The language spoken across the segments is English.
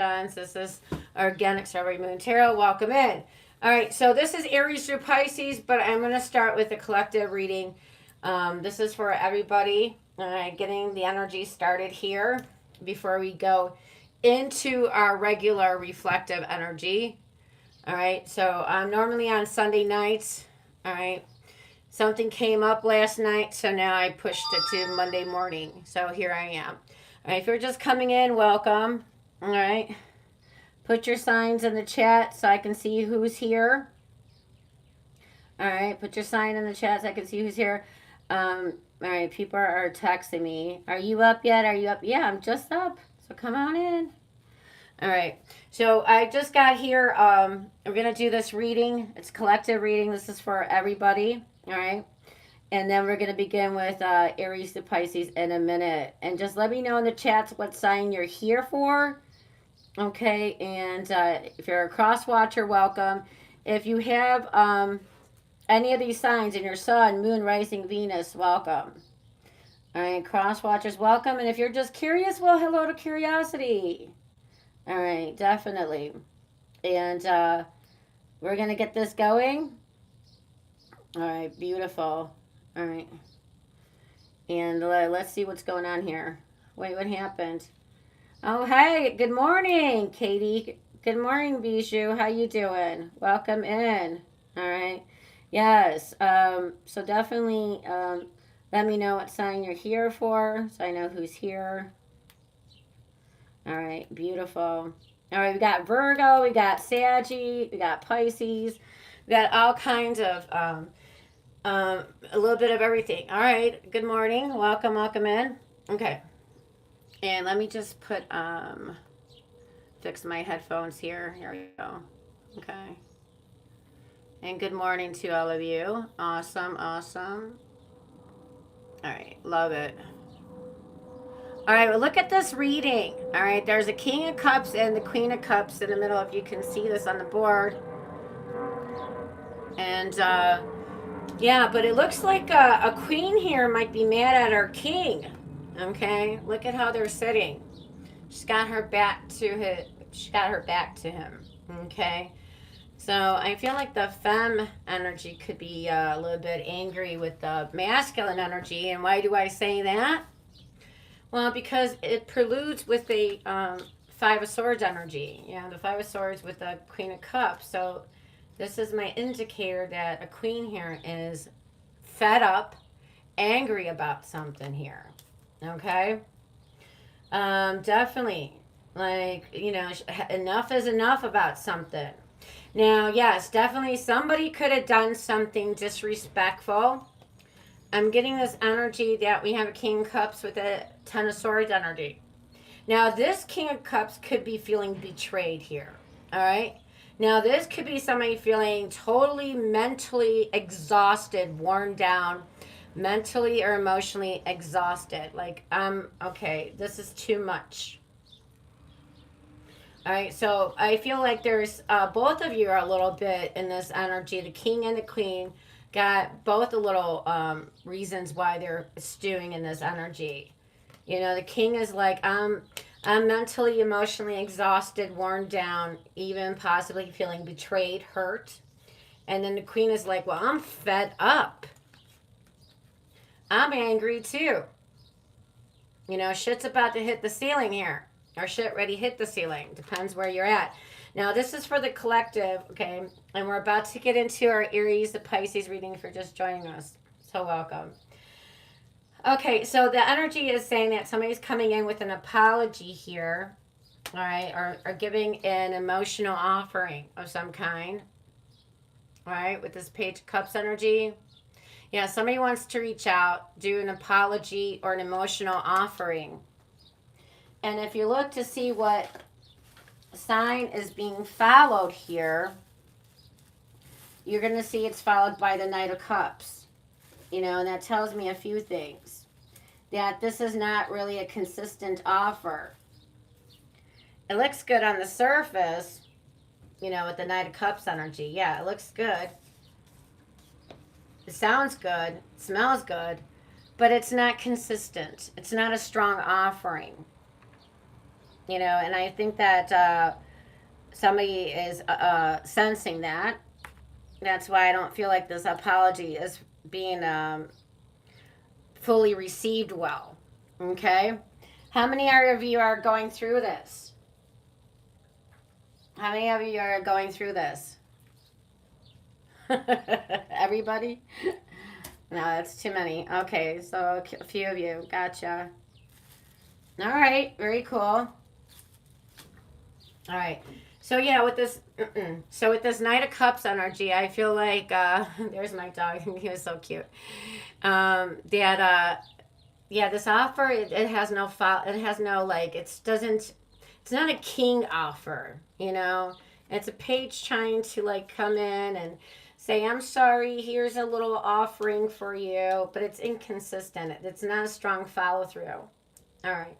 This is Organic Strawberry Moon Tarot. Welcome in. All right, so this is Aries through Pisces, but I'm going to start with a collective reading. This is for everybody. All right, getting the energy started here before we go into our regular reflective energy. All right, so I'm normally on Sunday nights. All right, something came up last night, so now I pushed it to Monday morning. So here I am. All right, if you're just coming in, welcome. All right. Put your signs in the chat so I can see who's here. All right. Put your sign in the chat so I can see who's here. All right. People are texting me. Are you up yet? Are you up? Yeah, I'm just up. So come on in. All right. So I just got here. We're going to do this reading. It's collective reading. This is for everybody. All right. And then we're going to begin with Aries to Pisces in a minute. And just let me know in the chats what sign you're here for. Okay, and if you're a cross watcher, welcome. If you have any of these signs in your sun, moon, rising, Venus, welcome. All right, cross watchers, welcome. And if you're just curious, well, hello to curiosity. All right, definitely. And we're going to get this going. All right, beautiful. All right. And let's see what's going on here. Wait, what happened? Oh, hey, good morning, Katie. Good morning, Bijou. How you doing? Welcome in. All right. Yes. So definitely let me know what sign you're here for so I know who's here. All right. Beautiful. All right. We got Virgo. We got Saggy. We got Pisces. We got all kinds of a little bit of everything. All right. Good morning. Welcome. Welcome in. Okay. And let me just put, fix my headphones here. Here we go. Okay. And good morning to all of you. Awesome, awesome. All right, love it. All right, well, look at this reading. All right, there's a King of Cups and the Queen of Cups in the middle, if you can see this on the board. And, yeah, but it looks like a queen here might be mad at her king. Okay, look at how they're sitting. She's got her back to him. She got her back to him. Okay. So I feel like the femme energy could be a little bit angry with the masculine energy. And why do I say that? Well, because it preludes with the Five of Swords energy. You know, the Five of Swords with the Queen of Cups. So this is my indicator that a queen here is fed up, angry about something here. Okay? Definitely. Like, you know, enough is enough about something. Now, yes, definitely somebody could have done something disrespectful. I'm getting this energy that we have a King of Cups with a Ten of Swords energy. Now, this King of Cups could be feeling betrayed here. All right? Now, this could be somebody feeling totally mentally exhausted, worn down, mentally or emotionally exhausted. Like, okay, this is too much. All right, so I feel like there's both of you are a little bit in this energy. The king and the queen got both a little reasons why they're stewing in this energy. You know, the king is like, I'm mentally, emotionally exhausted, worn down, even possibly feeling betrayed, hurt. And then the queen is like, well, I'm fed up. I'm angry too. You know, shit's about to hit the ceiling here. Or shit ready hit the ceiling. Depends where you're at. Now, this is for the collective, okay? And we're about to get into our Aries, the Pisces reading if you're just joining us. So welcome. Okay, so the energy is saying that somebody's coming in with an apology here, all right, or giving an emotional offering of some kind, all right, with this Page of Cups energy. Yeah, somebody wants to reach out, do an apology or an emotional offering. And if you look to see what sign is being followed here, you're going to see it's followed by the Knight of Cups. You know, and that tells me a few things. That this is not really a consistent offer. It looks good on the surface, you know, with the Knight of Cups energy. Yeah, it looks good. It sounds good. It smells good. But it's not consistent. It's not a strong offering. you know, and I think that somebody is sensing that. That's why I don't feel like this apology is being fully received well. Okay? How many of you are going through this? How many of you are going through this? Everybody? No, that's too many. Okay, so a few of you. Gotcha. All right, very cool. All right. So yeah, with this, so with this Knight of Cups energy, I feel like there's my dog. He was so cute. That yeah, this offer it has no file. It has no like. It doesn't. It's not a king offer. You know, it's a page trying to like come in and say, "I'm sorry. Here's a little offering for you," but it's inconsistent. It's not a strong follow through. All right.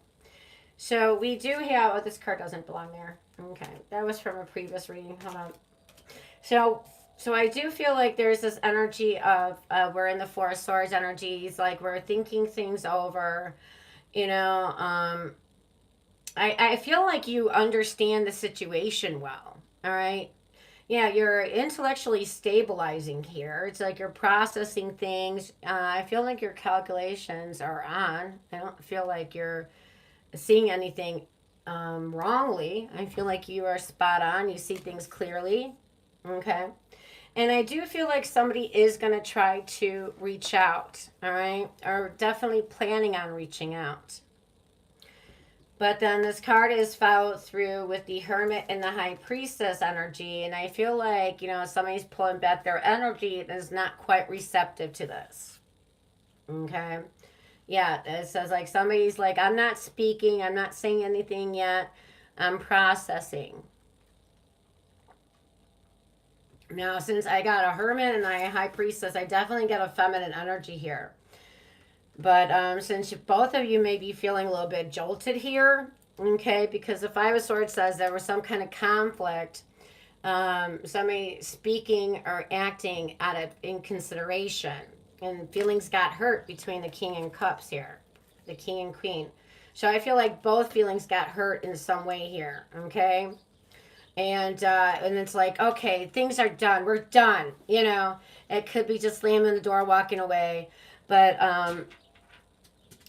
So we do have. Oh, this card doesn't belong there. Okay, that was from a previous reading. Hold on. So, so I do feel like there's this energy of we're in the Four of Swords energies, like we're thinking things over. You know, I feel like you understand the situation well. All right. Yeah, you're intellectually stabilizing here. It's like you're processing things. I feel like your calculations are on. I don't feel like you're seeing anything wrongly. I feel like you are spot on. You see things clearly. Okay. And I do feel like somebody is going to try to reach out. All right. Or definitely planning on reaching out. But then this card is followed through with the Hermit and the High Priestess energy. And I feel like, you know, somebody's pulling back their energy and is not quite receptive to this. Okay. Yeah, it says like somebody's like, I'm not speaking, I'm not saying anything yet, I'm processing. Now, since I got a Hermit and a High Priestess, I definitely get a feminine energy here. But since both of you may be feeling a little bit jolted here, okay, because the Five of Swords says there was some kind of conflict, somebody speaking or acting out of inconsideration, and feelings got hurt between the King and Cups here, the King and Queen. So I feel like both feelings got hurt in some way here, okay? And it's like, okay, things are done. We're done. You know, it could be just slamming the door, walking away, but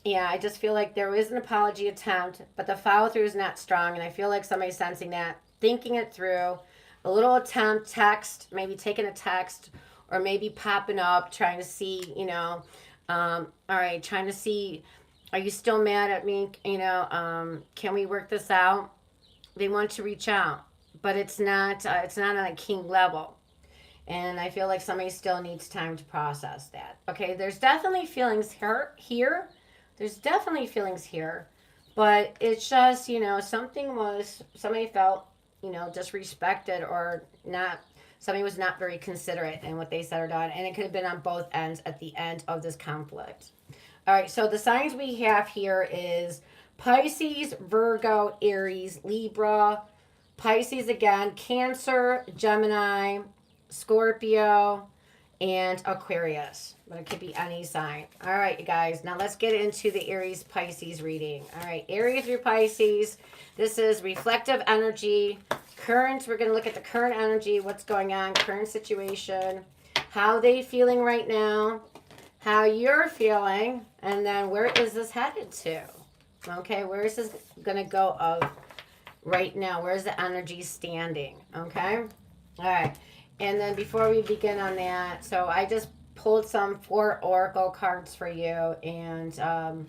yeah, I just feel like there is an apology attempt, but the follow through is not strong, and I feel like somebody's sensing that, thinking it through, a little attempt, text, maybe taking a text, or maybe popping up, trying to see, you know, all right, trying to see, are you still mad at me? You know, can we work this out? They want to reach out, but it's not on a king level. And I feel like somebody still needs time to process that. Okay, there's definitely feelings here. There's definitely feelings here, but it's just, you know, somebody felt, you know, disrespected or not, somebody was not very considerate in what they said or done, and it could have been on both ends at the end of this conflict. All right, so the signs we have here is Pisces, Virgo, Aries, Libra, Pisces again, Cancer, Gemini, Scorpio, and Aquarius. But it could be any sign. All right, you guys. Now let's get into the Aries Pisces reading. All right, Aries through Pisces. This is reflective energy. Current. We're going to look at the current energy, what's going on, current situation, how they feeling right now, how you're feeling, and then where is this headed to? Okay, where is this going to go of right now? Where's the energy standing? Okay? All right. And then before we begin on that, so I just pulled some 4 oracle cards for you, and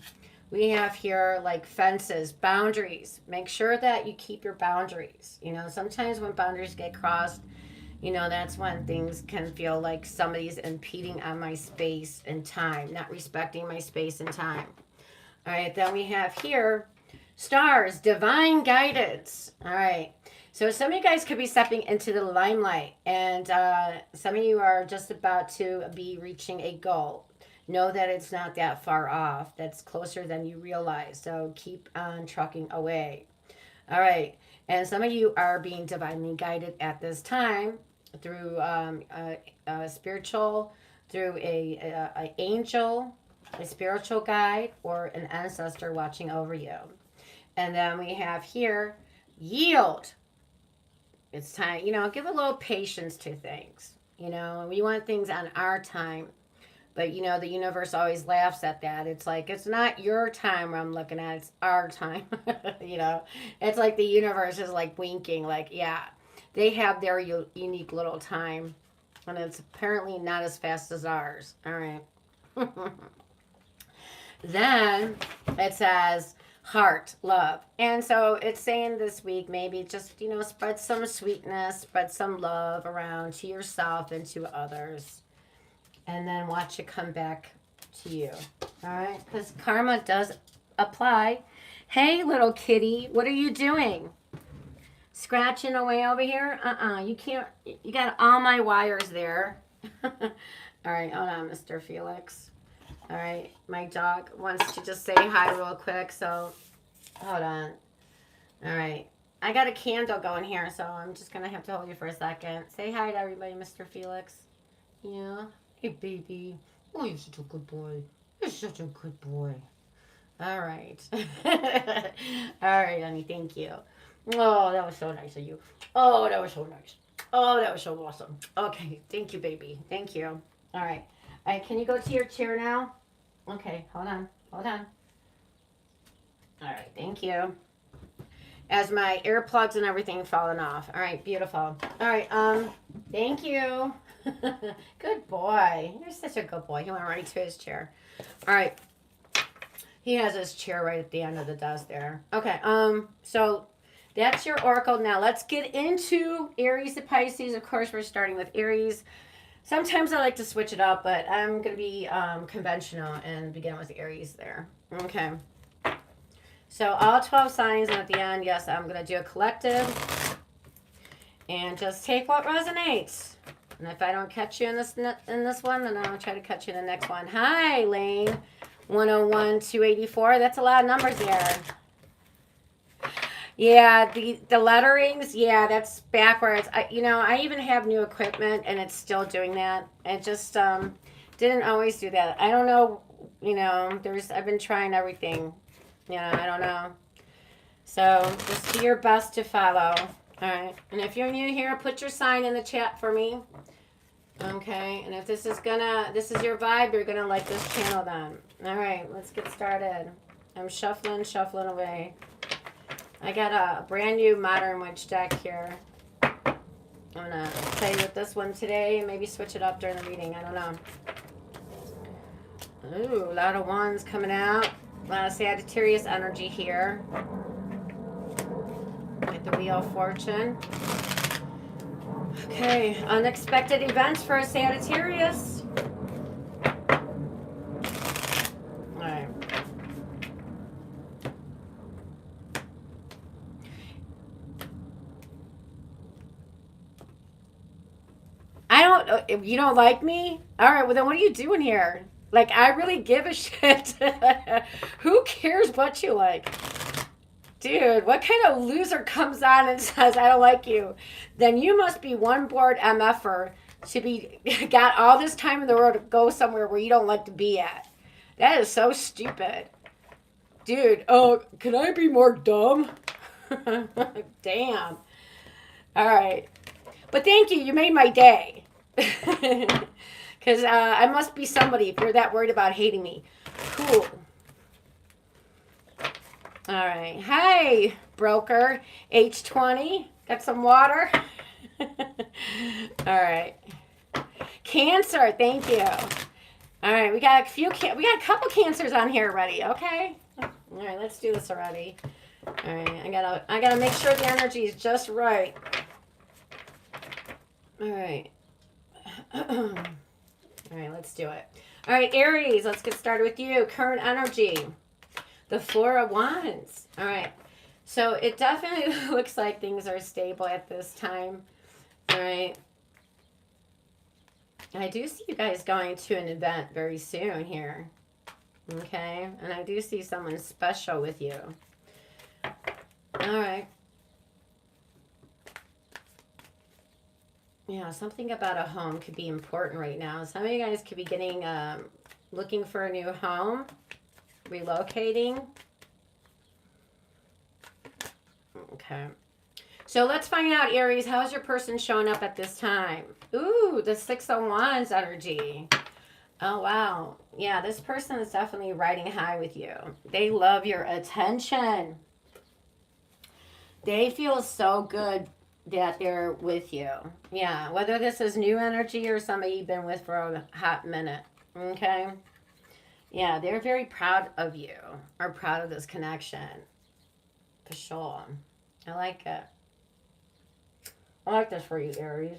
we have here like fences, boundaries. Make sure that you keep your boundaries. You know, sometimes when boundaries get crossed, you know, that's when things can feel like somebody's impeding on my space and time, not respecting my space and time. All right, then we have here stars, divine guidance. All right. So some of you guys could be stepping into the limelight, and some of you are just about to be reaching a goal. Know that it's not that far off. That's closer than you realize. So keep on trucking away. All right. And some of you are being divinely guided at this time through a spiritual, through a angel, a spiritual guide, or an ancestor watching over you. And then we have here, yield. It's time, give a little patience to things. We want things on our time. But, the universe always laughs at that. It's like, it's not your time where I'm looking at, it's our time. It's like the universe is like winking, like, yeah, they have their unique little time. And it's apparently not as fast as ours. All right. Then it says heart, love. And so it's saying this week, maybe just, spread some sweetness, spread some love around to yourself and to others. And then watch it come back to you. All right? Because karma does apply. Hey, little kitty, what are you doing? Scratching away over here? You can't. You got all my wires there. All right, hold on, Mr. Felix. All right, my dog wants to just say hi real quick, so hold on. All right. I got a candle going here, so I'm just going to have to hold you for a second. Say hi to everybody, Mr. Felix. Yeah. Hey, baby. Oh, you're such a good boy. You're such a good boy. All right. All right, honey. Thank you. Oh, that was so nice of you. Oh, that was so nice. Oh, that was so awesome. Okay. Thank you, baby. Thank you. All right. All right. Can you go to your chair now? Okay. Hold on. Hold on. All right. Thank you. As my earplugs and everything falling off. All right. Beautiful. All right. Thank you. Good boy. You're such a good boy. He went right to his chair. All right. He has his chair right at the end of the desk there. Okay. So that's your oracle. Now let's get into Aries to Pisces. Of course, we're starting with Aries. Sometimes I like to switch it up, but I'm going to be conventional and begin with Aries there. Okay. So all 12 signs, and at the end, yes, I'm going to do a collective. And just take what resonates. And if I don't catch you in this one, then I'll try to catch you in the next one. Hi, Lane. 101, 284. That's a lot of numbers there. Yeah, the letterings, yeah, that's backwards. I even have new equipment, and it's still doing that. It just didn't always do that. I don't know, I've been trying everything. I don't know. So just do your best to follow. All right. And if you're new here, put your sign in the chat for me. Okay. And if this is your vibe, you're going to like this channel then. All right. Let's get started. I'm shuffling away. I got a brand new Modern Witch deck here. I'm going to play with this one today and maybe switch it up during the reading. I don't know. Ooh, a lot of wands coming out. A lot of Sagittarius energy here. Get the Wheel of Fortune. Okay, unexpected events for a Sagittarius. All right. You don't like me? All right, well then what are you doing here? Like, I really give a shit. Who cares what you like? Dude, what kind of loser comes on and says, I don't like you? Then you must be one bored MFer to be got all this time in the world to go somewhere where you don't like to be at. That is so stupid. Dude, can I be more dumb? Damn. All right. But thank you. You made my day. Because I must be somebody if you're that worried about hating me. Cool. All right. Hey, broker. H20. Got some water? All right. Cancer. Thank you. All right. We got a couple cancers on here already. Okay. All right. Let's do this already. All right. I gotta make sure the energy is just right. All right. All right. Let's do it. All right, Aries. Let's get started with you. Current energy. The Four of Wands. All right. So it definitely looks like things are stable at this time. All right. I do see you guys going to an event very soon here. Okay. And I do see someone special with you. All right. Yeah, something about a home could be important right now. Some of you guys could be getting, looking for a new home. Relocating. Okay. So let's find out, Aries, how's your person showing up at this time? Ooh, the Six of Wands energy. Oh, wow. Yeah, this person is definitely riding high with you. They love your attention. They feel so good that they're with you. Yeah, whether this is new energy or somebody you've been with for a hot minute. Okay? Yeah, they're very proud of you, or proud of this connection. For sure. I like it. I like this for you, Aries.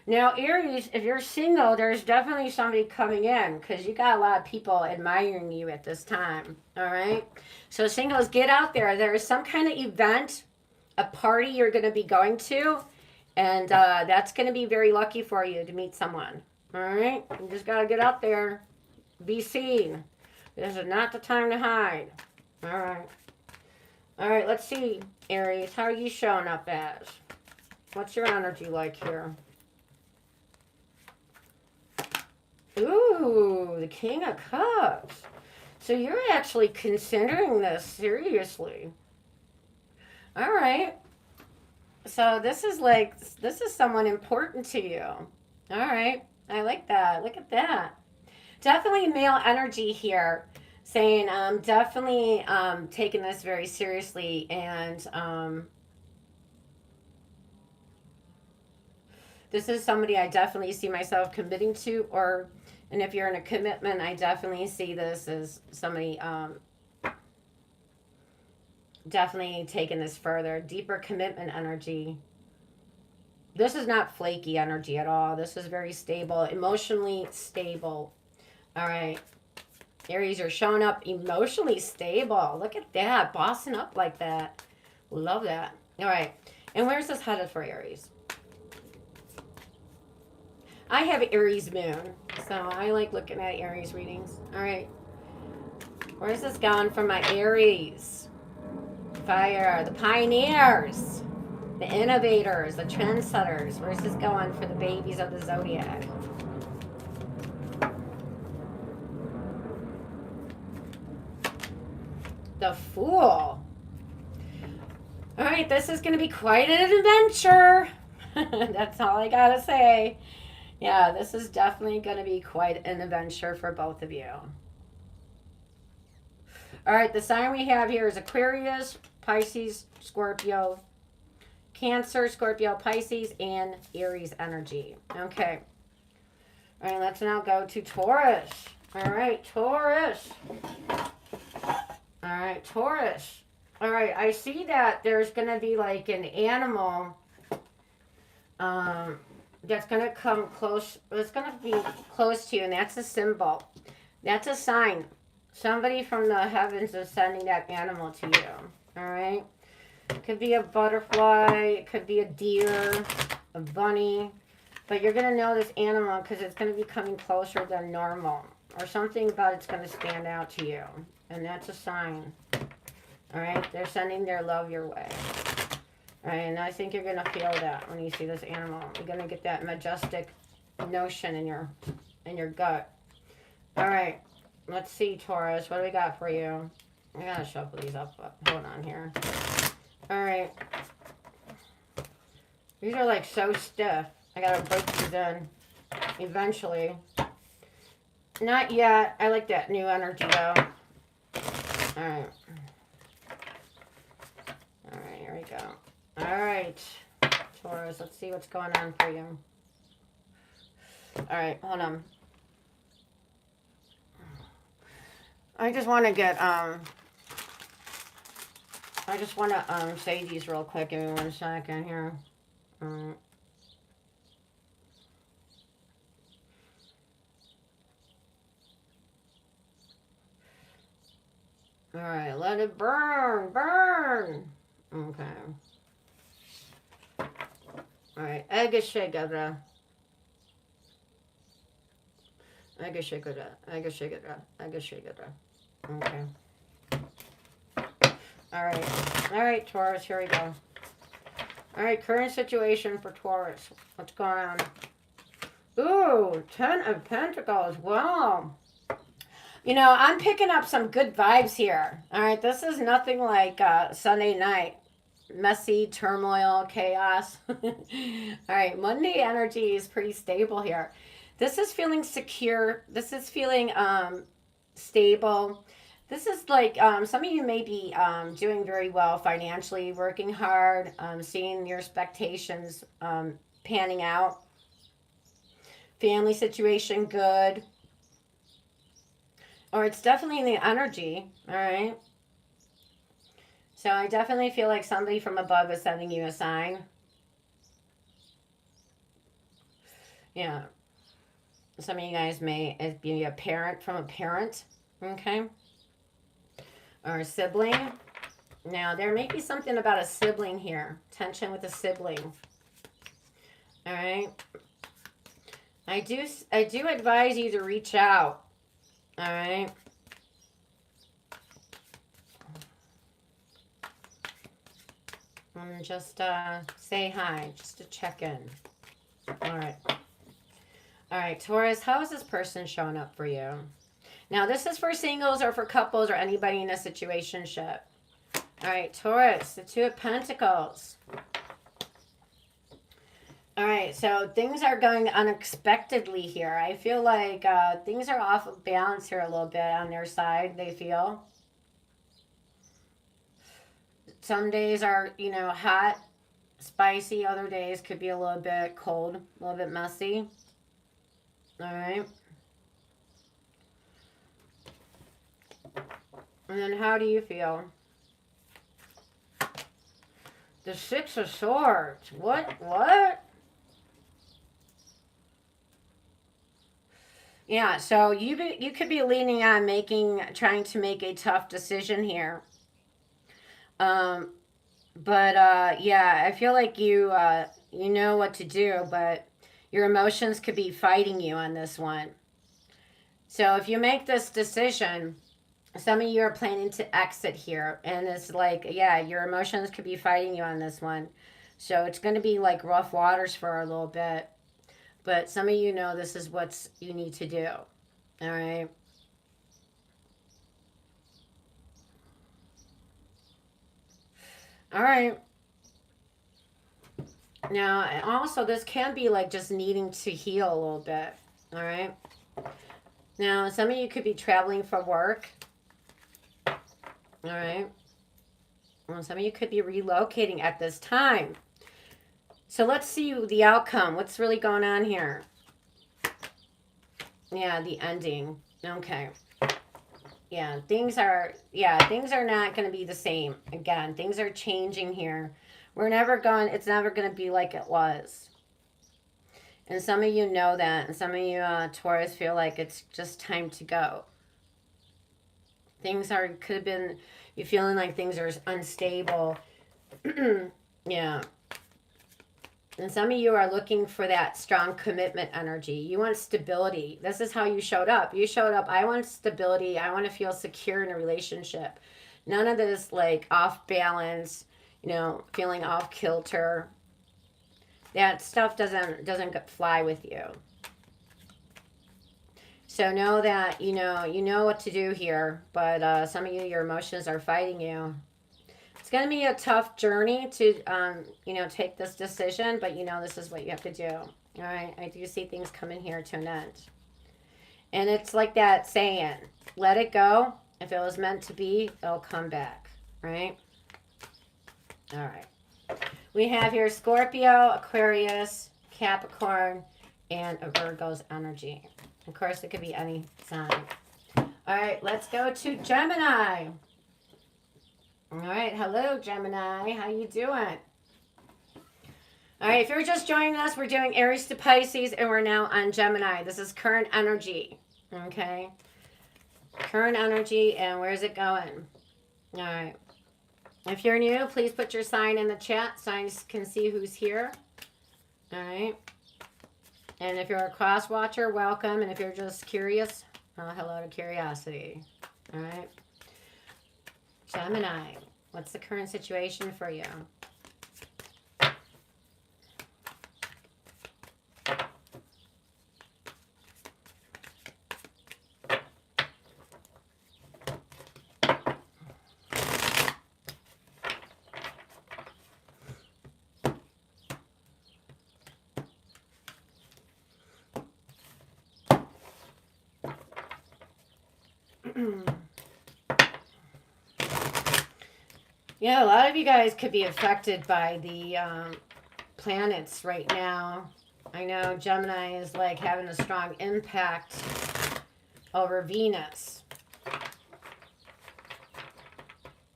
Now, Aries, if you're single, there's definitely somebody coming in because you got a lot of people admiring you at this time. All right? So, singles, get out there. There is some kind of event, a party you're going to be going to, and that's going to be very lucky for you to meet someone. All right? You just got to get out there, be seen. This is not the time to hide. All right. All right, let's see, Aries. How are you showing up as? What's your energy like here? Ooh, the King of Cups. So you're actually considering this seriously. All right. So this is someone important to you. All right. I like that. Look at that. Definitely male energy here, saying definitely taking this very seriously, and this is somebody I definitely see myself committing to, and if you're in a commitment, I definitely see this as somebody definitely taking this further. Deeper commitment energy. This is not flaky energy at all. This is very stable, emotionally stable. All right. Aries, you're showing up emotionally stable. Look at that. Bossing up like that. Love that. All right. And where's this headed for Aries? I have Aries moon, so I like looking at Aries readings. All right. Where's this going for my Aries? Fire, the pioneers, the innovators, the trendsetters. Where's this going for the babies of the zodiac? The Fool. All right, this is going to be quite an adventure. That's all I got to say. Yeah, this is definitely going to be quite an adventure for both of you. All right, the sign we have here is Aquarius, Pisces, Scorpio, Cancer, Scorpio, Pisces, and Aries energy. Okay. All right, let's now go to Taurus. All right, Taurus. All right, Taurus. All right, I see that there's going to be like an animal that's going to come close. It's going to be close to you, and that's a symbol. That's a sign. Somebody from the heavens is sending that animal to you. All right? It could be a butterfly. It could be a deer, a bunny. But you're going to know this animal because it's going to be coming closer than normal. Or something about it's going to stand out to you. And that's a sign. All right? They're sending their love your way. All right? And I think you're going to feel that when you see this animal. You're going to get that majestic notion in your gut. All right. Let's see, Taurus. What do we got for you? I got to shuffle these up. Hold on here. All right. These are like so stiff. I got to break these in eventually. Not yet. I like that new energy, though. All right. All right, here we go. All right, Taurus, let's see what's going on for you. All right, hold on. I just want to get, I just want to say these real quick. Give me 1 second here. All right. All right, let it burn, burn. Okay. All right, Agashigara. Agashigara, Agashigara, Agashigara. Okay. All right, Taurus, here we go. All right, current situation for Taurus. What's going on? Ooh, 10 of Pentacles. Wow. You know, I'm picking up some good vibes here. All right, this is nothing like Sunday night. Messy, turmoil, chaos. All right, Monday energy is pretty stable here. This is feeling secure. This is feeling stable. This is like some of you may be doing very well financially, working hard, seeing your expectations panning out. Family situation good. Or it's definitely in the energy, all right? So I definitely feel like somebody from above is sending you a sign. Yeah. Some of you guys may be a parent from a parent, okay? Or a sibling. Now, there may be something about a sibling here. Tension with a sibling. All right? I do advise you to reach out. All right? And just say hi, just to check in. All right. All right, Taurus, how is this person showing up for you? Now, this is for singles or for couples or anybody in a situationship. All right, Taurus, the Two of Pentacles. All right, so things are going unexpectedly here. I feel like things are off of balance here a little bit on their side, they feel. Some days are, you know, hot, spicy. Other days could be a little bit cold, a little bit messy. All right. And then how do you feel? The Six of Swords. What? Yeah, so you could be leaning on trying to make a tough decision here. Yeah, I feel like you know what to do, but your emotions could be fighting you on this one. So if you make this decision, some of you are planning to exit here, and it's like, yeah, your emotions could be fighting you on this one. So it's going to be like rough waters for a little bit, but some of you know this is what you need to do. All right. All right. Now, also, this can be like just needing to heal a little bit. All right. Now, some of you could be traveling for work. All right. Well, some of you could be relocating at this time. So let's see the outcome. What's really going on here? Yeah, the ending. Okay. Yeah, things are not going to be the same. Again, things are changing here. It's never going to be like it was. And some of you know that, and some of you Taurus feel like it's just time to go. Could have been, you feeling like things are unstable. Yeah. And some of you are looking for that strong commitment energy. You want stability. This is how you showed up. You showed up, I want stability. I want to feel secure in a relationship. None of this like off balance, you know, feeling off kilter. That stuff doesn't fly with you. So know that, you know what to do here, but some of you, your emotions are fighting you. It's going to be a tough journey to, take this decision, but this is what you have to do. All right. I do see things coming here to an end. And it's like that saying, let it go. If it was meant to be, it'll come back. Right? All right. We have here Scorpio, Aquarius, Capricorn, and a Virgo's energy. Of course, it could be any sign. All right. Let's go to Gemini. All right, hello Gemini, how you doing? All right, if you're just joining us, we're doing Aries to Pisces, and we're now on Gemini. This is current energy, okay? Current energy, and where's it going? All right. If you're new, please put your sign in the chat so I can see who's here. All right. And if you're a cross watcher, welcome. And if you're just curious, hello to curiosity. All right. Gemini, what's the current situation for you? Yeah, a lot of you guys could be affected by the planets right now. I know Gemini is like having a strong impact over Venus.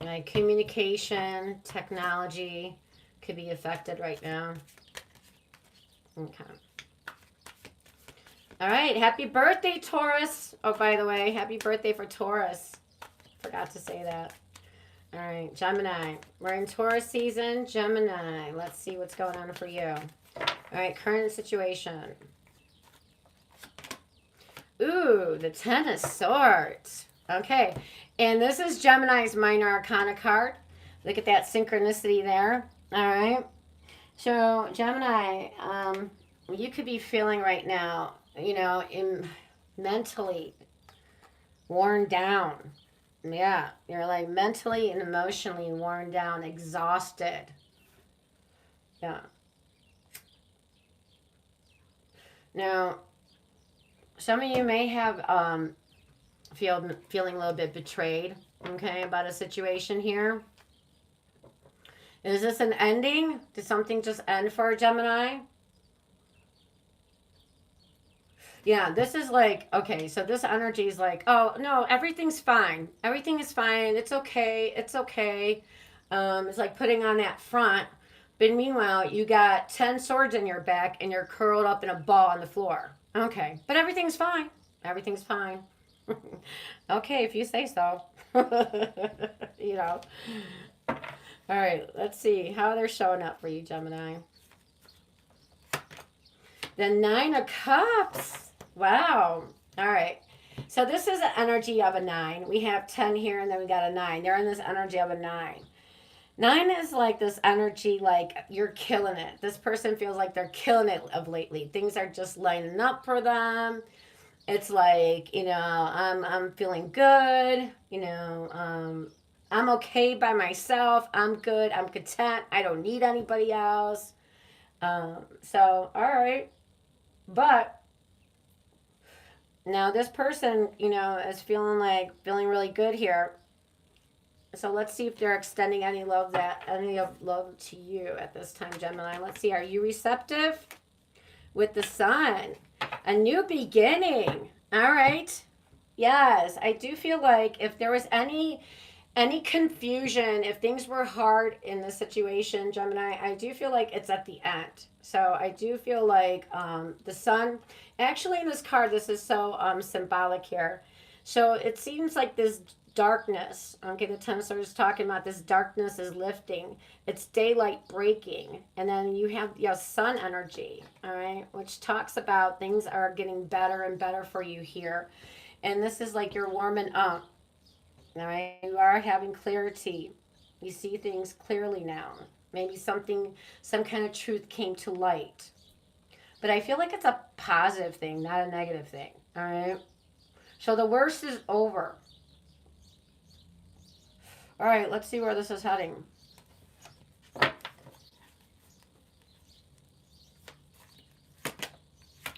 Like communication, technology could be affected right now. Okay. All right. Happy birthday, Taurus. Oh, by the way, happy birthday for Taurus. Forgot to say that. All right, Gemini. We're in Taurus season. Gemini. Let's see what's going on for you. All right, current situation. Ooh, the Ten of Swords. Okay, and this is Gemini's Minor Arcana card. Look at that synchronicity there. All right. So, Gemini, you could be feeling right now, you know, mentally worn down. Yeah, you're like mentally and emotionally worn down, exhausted. Yeah. Now, some of you may have feeling a little bit betrayed, okay, about a situation here. Is this an ending? Did something just end for Gemini? Yeah, this is like, okay, so this energy is like, oh, no, everything's fine. Everything is fine. It's okay. It's okay. It's like putting on that front. But meanwhile, you got 10 swords in your back and you're curled up in a ball on the floor. Okay, but everything's fine. Everything's fine. Okay, if you say so. You know. All right, let's see how they're showing up for you, Gemini. The Nine of Cups. Wow. All right. So this is the energy of a 9. We have 10 here and then we got a 9. They're in this energy of a 9. 9 is like this energy like you're killing it. This person feels like they're killing it of lately. Things are just lining up for them. It's like, you know, I'm feeling good, you know, I'm okay by myself. I'm good. I'm content. I don't need anybody else. So, all right. But now this person, you know, is feeling really good here. So let's see if they're extending any love to you at this time, Gemini. Let's see. Are you receptive? With the Sun, a new beginning. All right. Yes, I do feel like if there was any confusion, if things were hard in this situation, Gemini, I do feel like it's at the end. So I do feel like the Sun, actually in this card, this is so symbolic here. So it seems like this darkness, okay, the Ten of Swords is talking about this darkness is lifting. It's daylight breaking. And then you have your Sun energy, all right, which talks about things are getting better and better for you here. And this is like you're warming up. All right, you are having clarity. You see things clearly now. Maybe some kind of truth came to light. But I feel like it's a positive thing, not a negative thing. All right. So the worst is over. All right, let's see where this is heading. All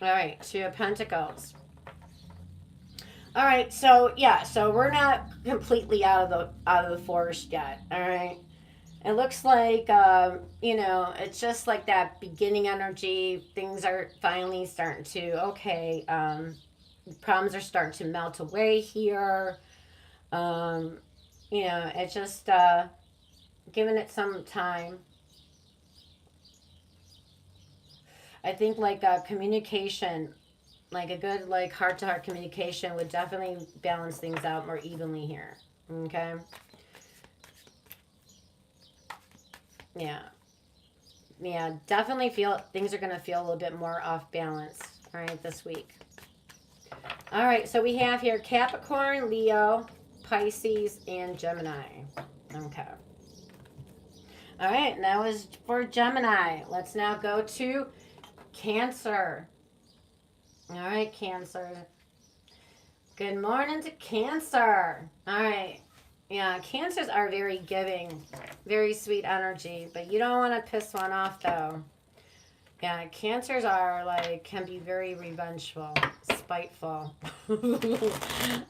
right, Two of Pentacles. All right, so yeah, so we're not completely out of the forest yet. All right, it looks like you know, it's just like that beginning energy. Things are finally starting to problems are starting to melt away here. You know, it's just giving it some time. I think like communication, like a good like heart-to-heart communication would definitely balance things out more evenly here. Okay. Yeah, definitely feel things are going to feel a little bit more off balance, all right, this week. All right, so we have here Capricorn, Leo, Pisces, and Gemini. Okay. All right, and that was for Gemini. Let's now go to Cancer. All right, Cancer. Good morning to Cancer. All right. Yeah, Cancers are very giving, very sweet energy, but you don't want to piss one off, though. Yeah, Cancers are like, can be very revengeful, spiteful.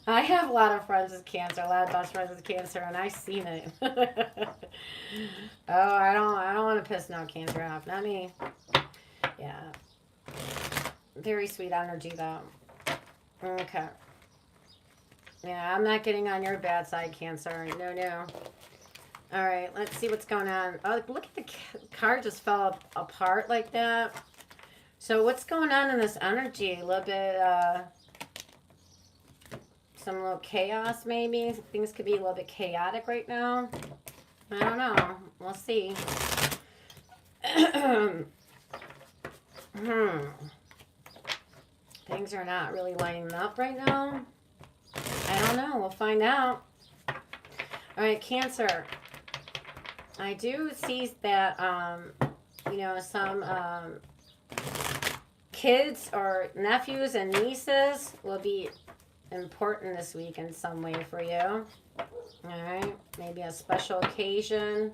I have a lot of friends with Cancer, a lot of best friends with Cancer, and I've seen it. Oh, I don't want to piss no Cancer off. Not me. Yeah. Very sweet energy, though. Okay. Yeah, I'm not getting on your bad side, Cancer. No, no. All right, let's see what's going on. Oh, look at the card just fell apart like that. So what's going on in this energy? A little bit, some little chaos maybe. Things could be a little bit chaotic right now. I don't know. We'll see. Things are not really lining up right now. I don't know. We'll find out. All right, Cancer. I do see that, you know, some kids or nephews and nieces will be important this week in some way for you. All right. Maybe a special occasion,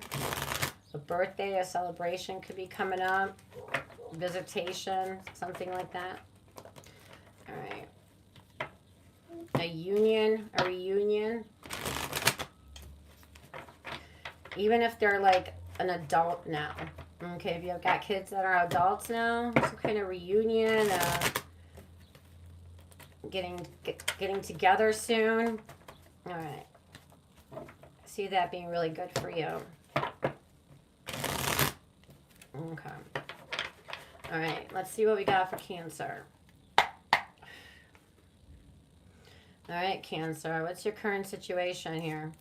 a birthday, a celebration could be coming up, visitation, something like that. All right. A union, a reunion. Even if they're like an adult now. Okay, if you've got kids that are adults now, some kind of reunion, getting together soon. All right. See that being really good for you. Okay. All right, let's see what we got for Cancer. All right, Cancer, what's your current situation here?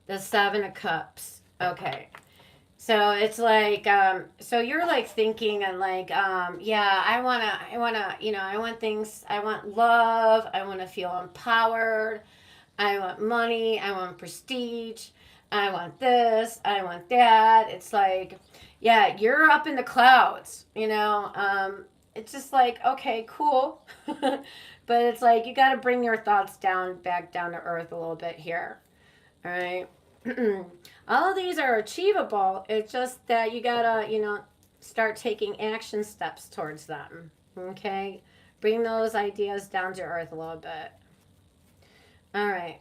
The Seven of Cups. Okay. So it's like, so you're like thinking and like, yeah, I wanna, you know, I want things, I want love, I want to feel empowered, I want money, I want prestige, I want this, I want that. It's like, yeah, you're up in the clouds, you know. It's just like, okay, cool. But it's like, you got to bring your thoughts back down to earth a little bit here. All right. All of these are achievable. It's just that you gotta, you know, start taking action steps towards them. Okay? Bring those ideas down to earth a little bit. All right.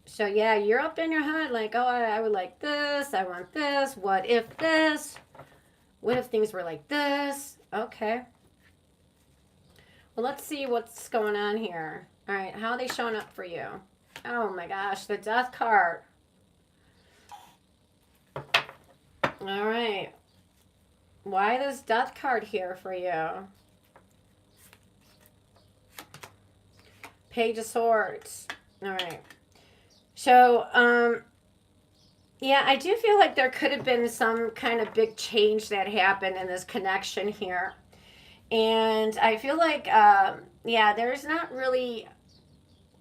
So, yeah, you're up in your head like, oh, I would like this. I want this. What if this? What if things were like this? Okay. Well, let's see what's going on here. All right. How are they showing up for you? Oh, my gosh. The Death card. All right. Why this Death card here for you? Page of Swords. All right. So, yeah, I do feel like there could have been some kind of big change that happened in this connection here. And I feel like, yeah, there's not really,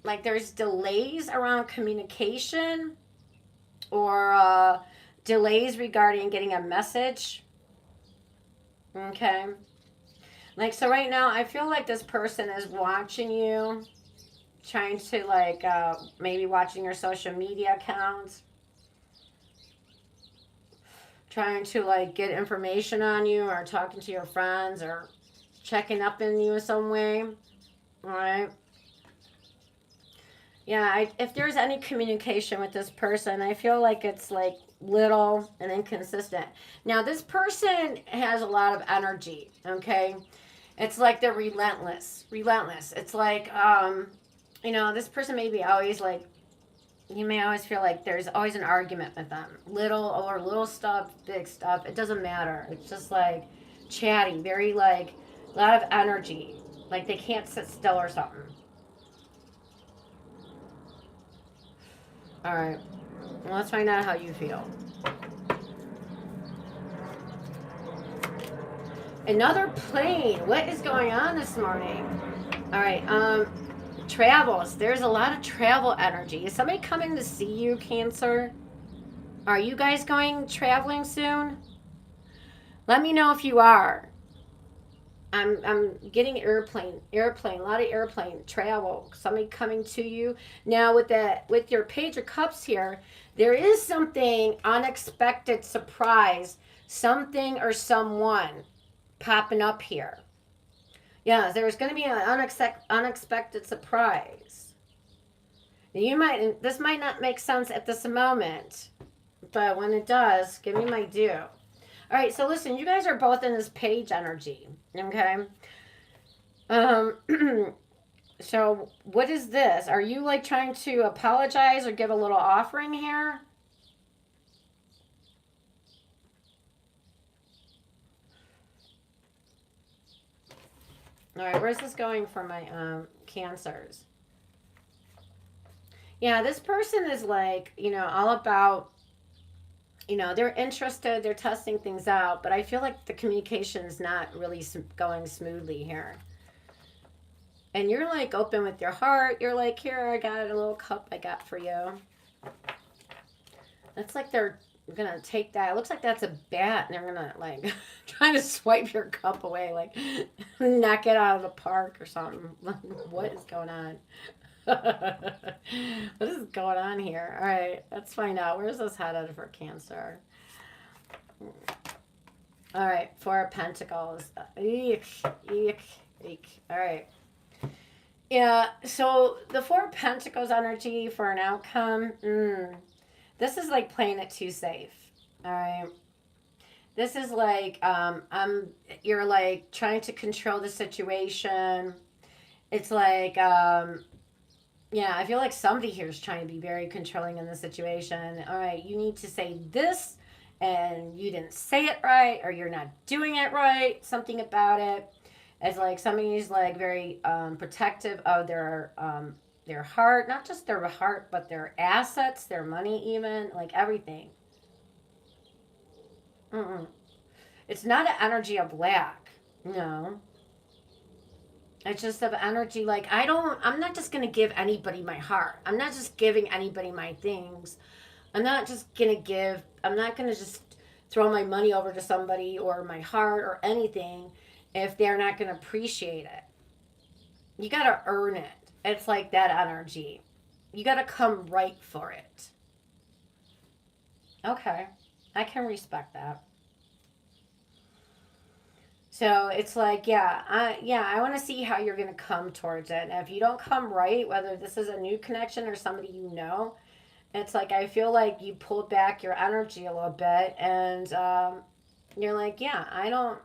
like, there's delays around communication or, delays regarding getting a message. Okay. Like, so right now, I feel like this person is watching you, trying to, like, maybe watching your social media accounts, trying to, like, get information on you or talking to your friends or checking up in you in some way. All right. Yeah, if there's any communication with this person, I feel like it's, like, little and inconsistent. Now, this person has a lot of energy, okay? It's like they're relentless. It's like, you know, this person may be always like, you may always feel like there's always an argument with them. Little stuff, big stuff. It doesn't matter. It's just like chatty, very like, a lot of energy. Like they can't sit still or something. All right. Well, let's find out how you feel. Another plane. What is going on this morning? All right. Travels. There's a lot of travel energy. Is somebody coming to see you, Cancer? Are you guys going traveling soon? Let me know if you are. I'm getting airplane, a lot of airplane travel. Somebody coming to you now with your Page of Cups here. There is something unexpected, surprise, something or someone popping up here. Yeah, there's going to be an unexpected surprise. This might not make sense at this moment, but when it does, give me my due. All right, so listen, you guys are both in this page energy, okay? Um, so what is this? Are you like trying to apologize or give a little offering here? All right, where's this going for my cancers? Yeah, this person is like, all about, they're interested, they're testing things out, but I feel like the communication is not really going smoothly here. And you're like open with your heart. You're like, here, I got a little cup I got for you. It's like they're gonna take that. It looks like that's a bat, and they're gonna like trying to swipe your cup away, like knock it out of the park or something. What is going on? What is going on here? All right, let's find out. Where's this headed for Cancer? All right, Four of Pentacles. Eek, eek, eek. All right. Yeah, so the Four of Pentacles energy for an outcome. This is like playing it too safe. All right. This is like you're like trying to control the situation. It's like yeah, I feel like somebody here is trying to be very controlling in the situation. All right, you need to say this and you didn't say it right or you're not doing it right, something about it. It's like somebody's like very protective of their heart, not just their heart, but their assets, their money, even like everything. Mm-mm. It's not an energy of lack. No, it's just of energy. Like I'm not just gonna give anybody my heart. I'm not just giving anybody my things. I'm not gonna just throw my money over to somebody or my heart or anything if they're not gonna appreciate it. You gotta earn it. It's like that energy. You gotta come right for it. Okay. I can respect that. So it's like, I want to see how you're gonna come towards it. And if you don't come right, whether this is a new connection or somebody it's like I feel like you pulled back your energy a little bit, and you're like, yeah, I don't.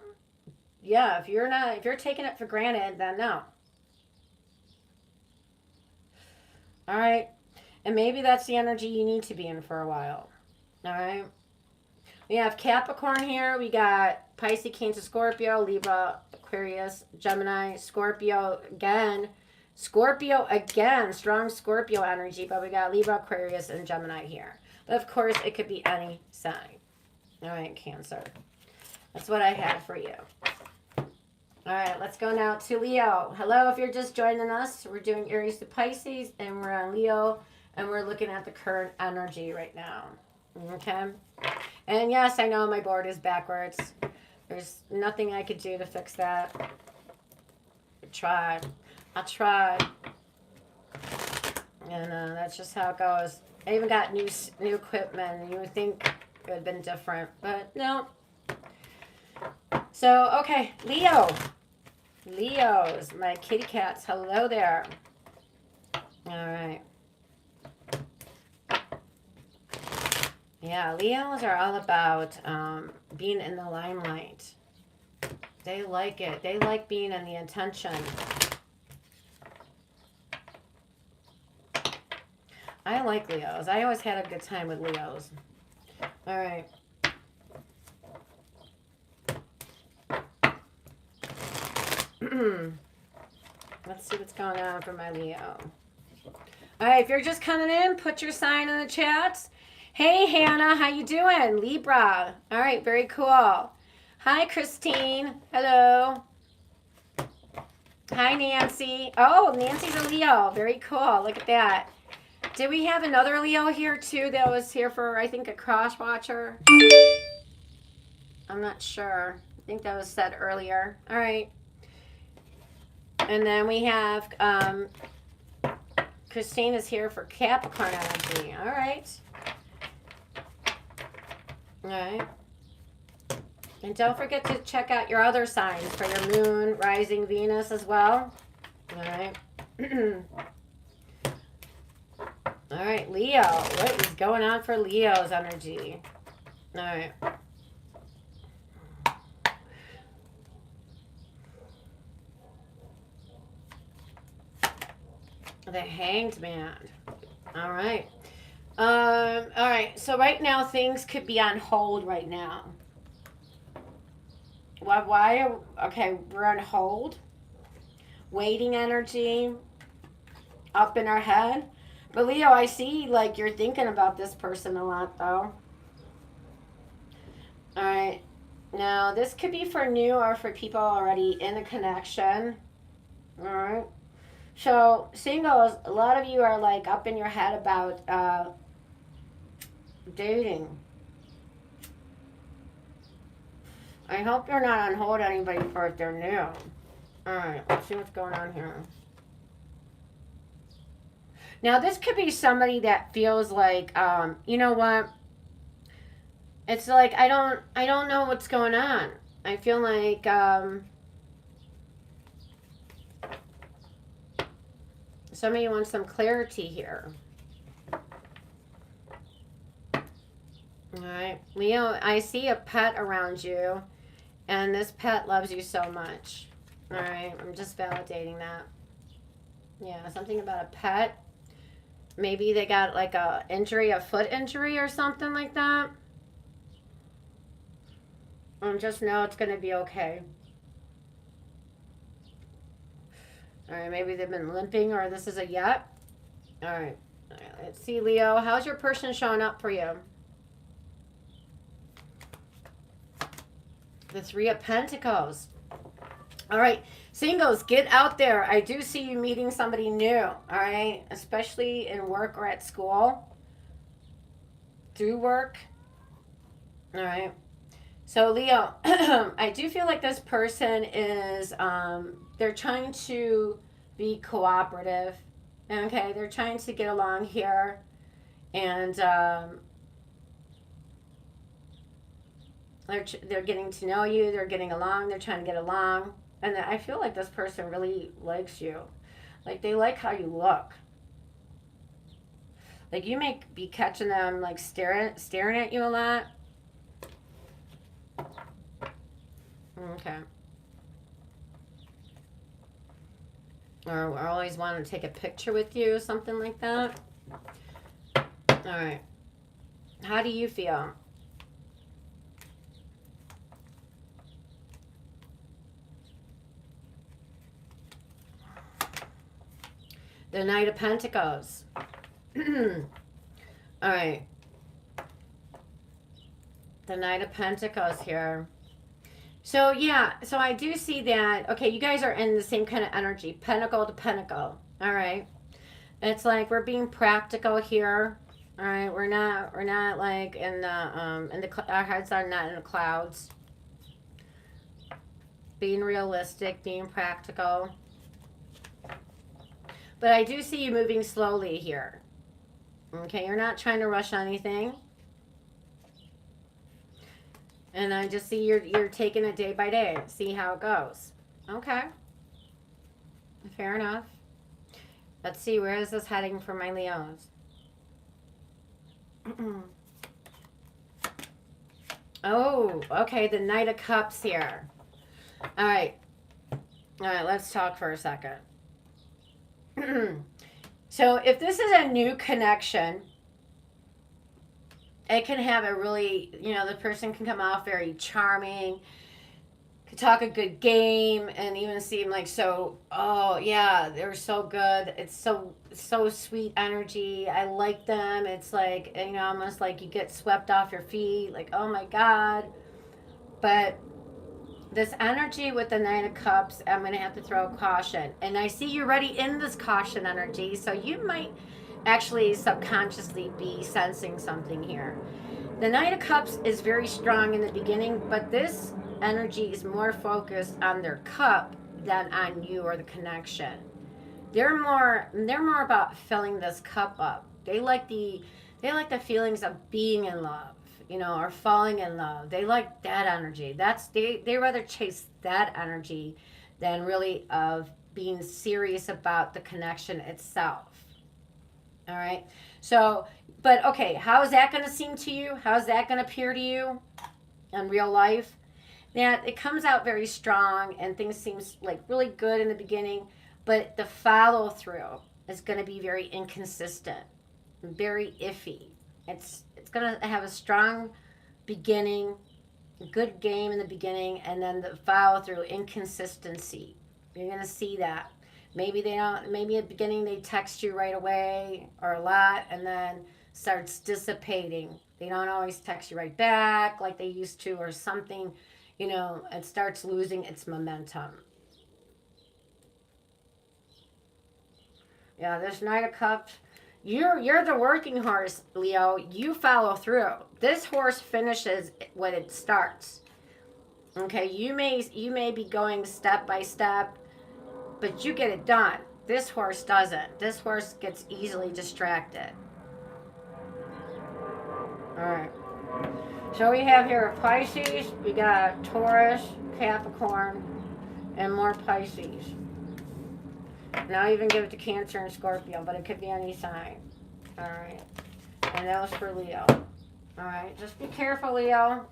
Yeah, if you're taking it for granted, then no. All right, and maybe that's the energy you need to be in for a while. All right. We have Capricorn here. We got Pisces, Cancer, Scorpio, Libra, Aquarius, Gemini, Scorpio again. Scorpio again. Strong Scorpio energy. But we got Libra, Aquarius, and Gemini here. But of course, it could be any sign. All right, Cancer. That's what I had for you. All right, let's go now to Leo. Hello, if you're just joining us. We're doing Aries to Pisces, and we're on Leo, and we're looking at the current energy right now. Okay? And yes, I know my board is backwards. There's nothing I could do to fix that. I tried. And that's just how it goes. I even got new equipment, and you would think it would have been different, but no. So, okay, Leo. Leos, my kitty cats, hello there. All right. Yeah, Leos are all about being in the limelight. They like it. They like being in the attention. I like Leos. I always had a good time with Leos. All right. Let's see what's going on for my Leo. All right, if you're just coming in, put your sign in the chats. Hey, Hannah, how you doing? Libra. All right, very cool. Hi, Christine. Hello. Hi, Nancy. Oh, Nancy's a Leo. Very cool. Look at that. Did we have another Leo here, too, that was here for, I think, a cross watcher? I'm not sure. I think that was said earlier. All right. And then we have Christine is here for Capricorn energy. All right. All right. And don't forget to check out your other signs for your moon, rising Venus as well. All right. All right, Leo. What is going on for Leo's energy? All right. The Hanged Man. All right. All right. So right now things could be on hold right now. Why? Okay, we're on hold. Waiting energy up in our head. But Leo, I see like you're thinking about this person a lot though. All right. Now, this could be for new or for people already in a connection. All right. So, singles, a lot of you are like up in your head about dating. I hope you're not on hold anybody for if they're new. All right, let's see what's going on here. Now, this could be somebody that feels like, you know what? It's like I don't know what's going on. I feel like somebody wants some clarity here. All right, Leo, I see a pet around you, and this pet loves you so much. All right, I'm just validating that. Yeah, something about a pet. Maybe they got like a injury, a foot injury or something like that. And just know it's going to be okay. All right, maybe they've been limping or this is a yet. All right. All right, let's see, Leo. How's your person showing up for you? The Three of Pentacles. All right, singles, get out there. I do see you meeting somebody new, all right? Especially in work or at school. Through work. All right. So, Leo, I do feel like this person is, they're trying to be cooperative. Okay, they're trying to get along here. And they're getting to know you. They're getting along. They're trying to get along. And I feel like this person really likes you. Like, they like how you look. Like, you may be catching them, like, staring at you a lot. Okay. Or always want to take a picture with you, something like that. All right. How do you feel? The Knight of Pentacles. All right. The Knight of Pentacles here. So, yeah. So, I do see that. Okay, you guys are in the same kind of energy. Pentacle to pentacle. All right. It's like we're being practical here. All right. We're not like in the, our heads are not in the clouds. Being realistic, being practical. But I do see you moving slowly here. Okay, you're not trying to rush anything. And I just see you're taking it day by day. See how it goes. Okay. Fair enough. Let's see, where is this heading for my Leos? Oh, okay, the Knight of Cups here. All right. All right, let's talk for a second. So if this is a new connection, it can have a really, the person can come off very charming, could talk a good game, and even seem like oh yeah, they're so good. It's so sweet energy. I like them. It's like, almost like you get swept off your feet, like, oh my God. But this energy with the Nine of Cups, I'm going to have to throw caution. And I see you're already in this caution energy, so you might actually subconsciously be sensing something here. The Nine of Cups is very strong in the beginning, but this energy is more focused on their cup than on you or the connection. They're more about filling this cup up. They like the feelings of being in love. you know, or falling in love. They like that energy. They rather chase that energy than really of being serious about the connection itself. All right. So, but okay, how is that going to seem to you? How is that going to appear to you in real life? That it comes out very strong and things seem like really good in the beginning, but the follow through is going to be very inconsistent, very iffy. It's going to have a strong beginning, good game in the beginning, and then the follow through inconsistency. You're going to see that. Maybe they don't. Maybe at the beginning they text you right away or a lot, and then starts dissipating. They don't always text you right back like they used to, or something. You know, it starts losing its momentum. Yeah, this Knight of Cups. You're the working horse, Leo. You follow through. This horse finishes when it starts. Okay, you may be going step by step, but you get it done. This horse doesn't. This horse gets easily distracted. All right. So we have here Pisces, we got Taurus, Capricorn, and more Pisces. Now even give it to Cancer and Scorpio, but it could be any sign. All right. And that was for Leo. All right. Just be careful, Leo.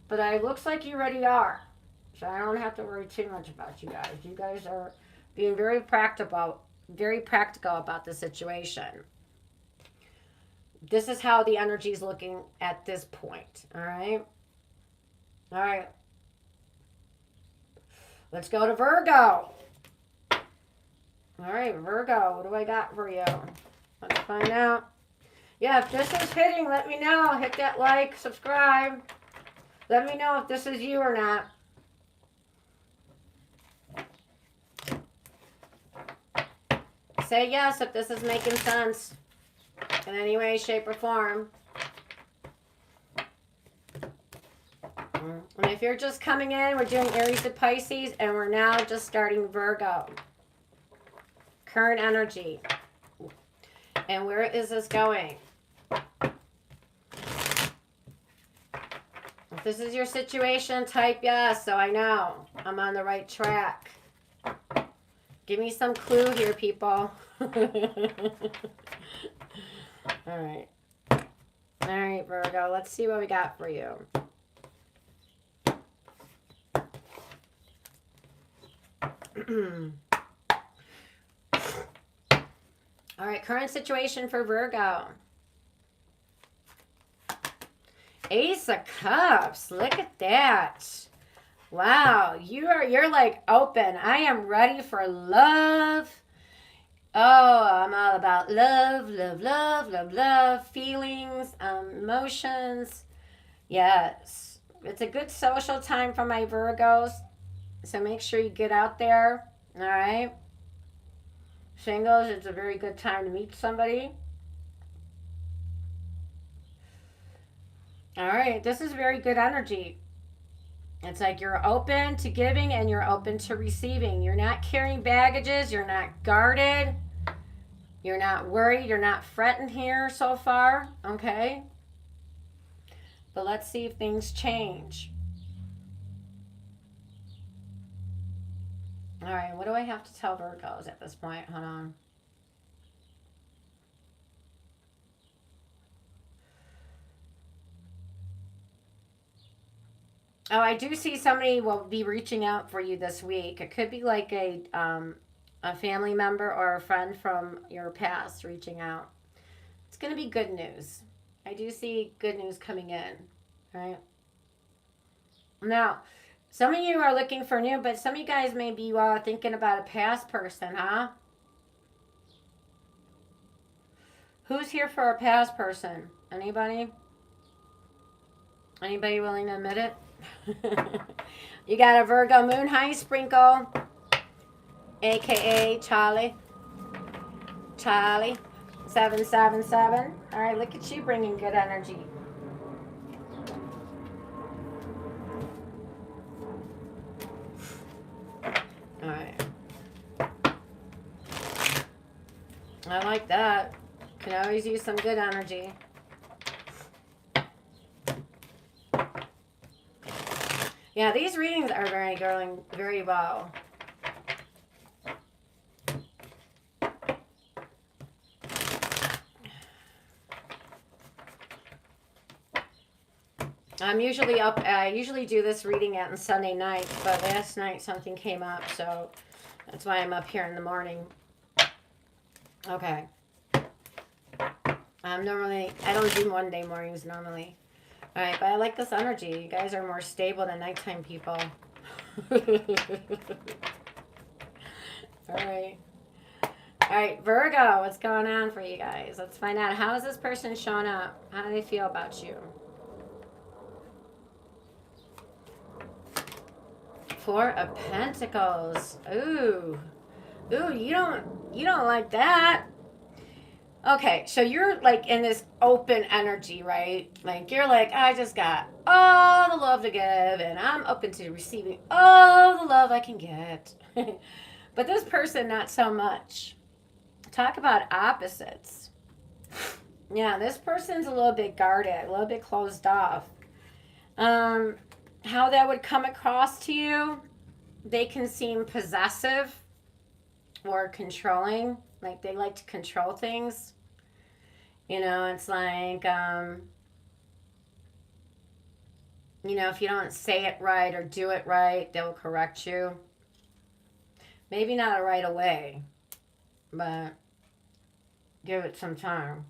But it looks like you already are. So I don't have to worry too much about you guys. You guys are being very practical about the situation. This is how the energy is looking at this point. All right. All right. Let's go to Virgo. All right, Virgo, what do I got for you? Let's find out. Yeah, if this is hitting, let me know. Hit that like, subscribe. Let me know if this is you or not. Say yes if this is making sense in any way, shape, or form. And if you're just coming in, we're doing Aries to Pisces, and we're now just starting Virgo. Current energy. And where is this going? If this is your situation, type yes so I know I'm on the right track. Give me some clue here, people. All right. All right, Virgo. Let's see what we got for you. All right, current situation for Virgo. Ace of Cups. Look at that. Wow, you're like open. I am ready for love. Oh, I'm all about love, love, love, love, love, feelings, emotions. Yes. It's a good social time for my Virgos. So make sure you get out there. All right. Singles, it's a very good time to meet somebody. All right, this is very good energy. It's like you're open to giving and you're open to receiving. You're not carrying baggages. You're not guarded. You're not worried. You're not fretting here so far. Okay? But let's see if things change. All right, what do I have to tell Virgos at this point? Hold on. Oh, I do see somebody will be reaching out for you this week. It could be like a family member or a friend from your past reaching out. It's going to be good news. I do see good news coming in. All right. Now, some of you are looking for new, but some of you guys may be thinking about a past person, huh? Who's here for a past person? Anybody? Anybody willing to admit it? You got a Virgo moon high sprinkle, aka Charlie. Charlie 777. All right, look at you bringing good energy. All right. I like that. Can always use some good energy. Yeah, these readings are going very well. I'm usually up, I usually do this reading on Sunday night, but last night something came up, so that's why I'm up here in the morning. Okay. Normally, I don't do Monday mornings normally. All right, but I like this energy. You guys are more stable than nighttime people. All right. All right, Virgo, what's going on for you guys? Let's find out. How is this person showing up? How do they feel about you? Four of Pentacles. Ooh. Ooh, you don't like that. Okay, so you're like in this open energy, right? Like you're like, I just got all the love to give and I'm open to receiving all the love I can get. But this person, not so much. Talk about opposites. Yeah, this person's a little bit guarded, a little bit closed off. How that would come across to you, they can seem possessive or controlling, like they like to control things. You know, it's like, you know, if you don't say it right or do it right, they'll correct you. Maybe not right away, but give it some time.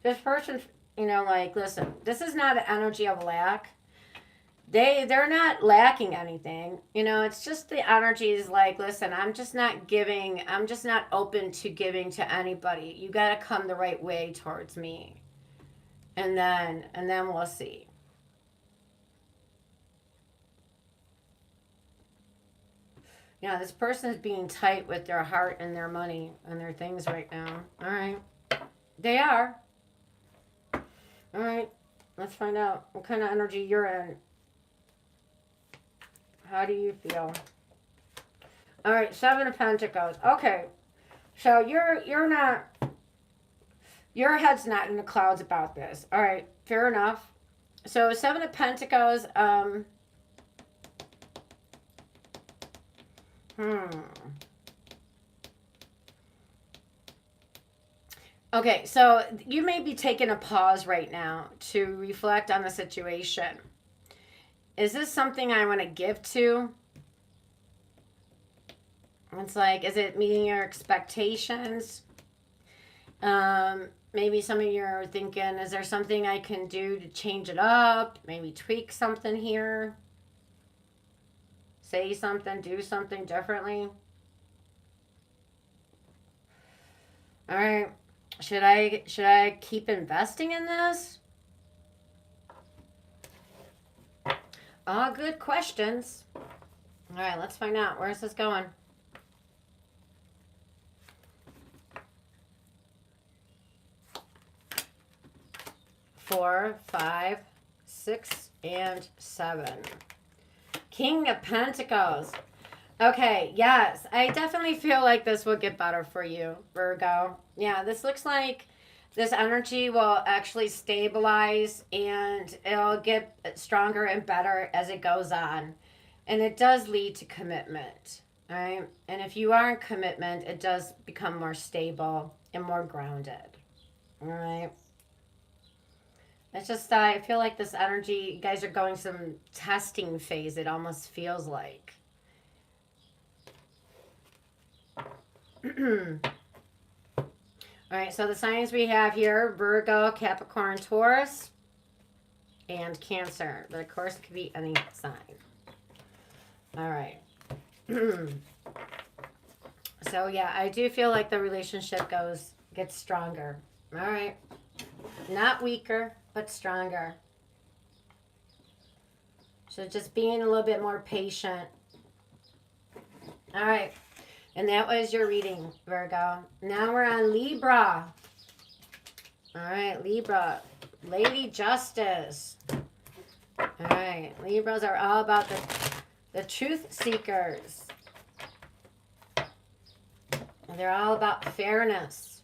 This person, you know, like, listen, this is not an energy of lack. They're not lacking anything. You know, it's just the energy is like, listen, I'm just not giving, I'm just not open to giving to anybody. You got to come the right way towards me. And then we'll see. You know, this person is being tight with their heart and their money and their things right now. All right. They are. All right. Let's find out what kind of energy you're in. How do you feel? All right, Seven of Pentacles. Okay. So you're not, your head's not in the clouds about this. All right, fair enough. So Seven of Pentacles, Okay, so you may be taking a pause right now to reflect on the situation. Is this something I want to give to? It's like, is it meeting your expectations? Maybe some of you are thinking, is there something I can do to change it up? Maybe tweak something here. Say something, do something differently. All right. Should I keep investing in this? All good questions. All right, let's find out. Where's this going? Four, 5, 6, and 7. King of Pentacles. Okay, yes, I definitely feel like this will get better for you, Virgo. Yeah, this looks like this energy will actually stabilize and it'll get stronger and better as it goes on. And it does lead to commitment, all right? And if you are in commitment, it does become more stable and more grounded, all right? It's just, I feel like this energy, you guys are going some testing phase, it almost feels like. All right, so the signs we have here, Virgo, Capricorn, Taurus, and Cancer. But of course, it could be any sign. All right. So yeah, I do feel like the relationship gets stronger. All right. Not weaker, but stronger. So just being a little bit more patient. All right. And that was your reading, Virgo. Now we're on Libra. All right, Libra. Lady Justice. All right. Libras are all about the truth seekers. And they're all about fairness.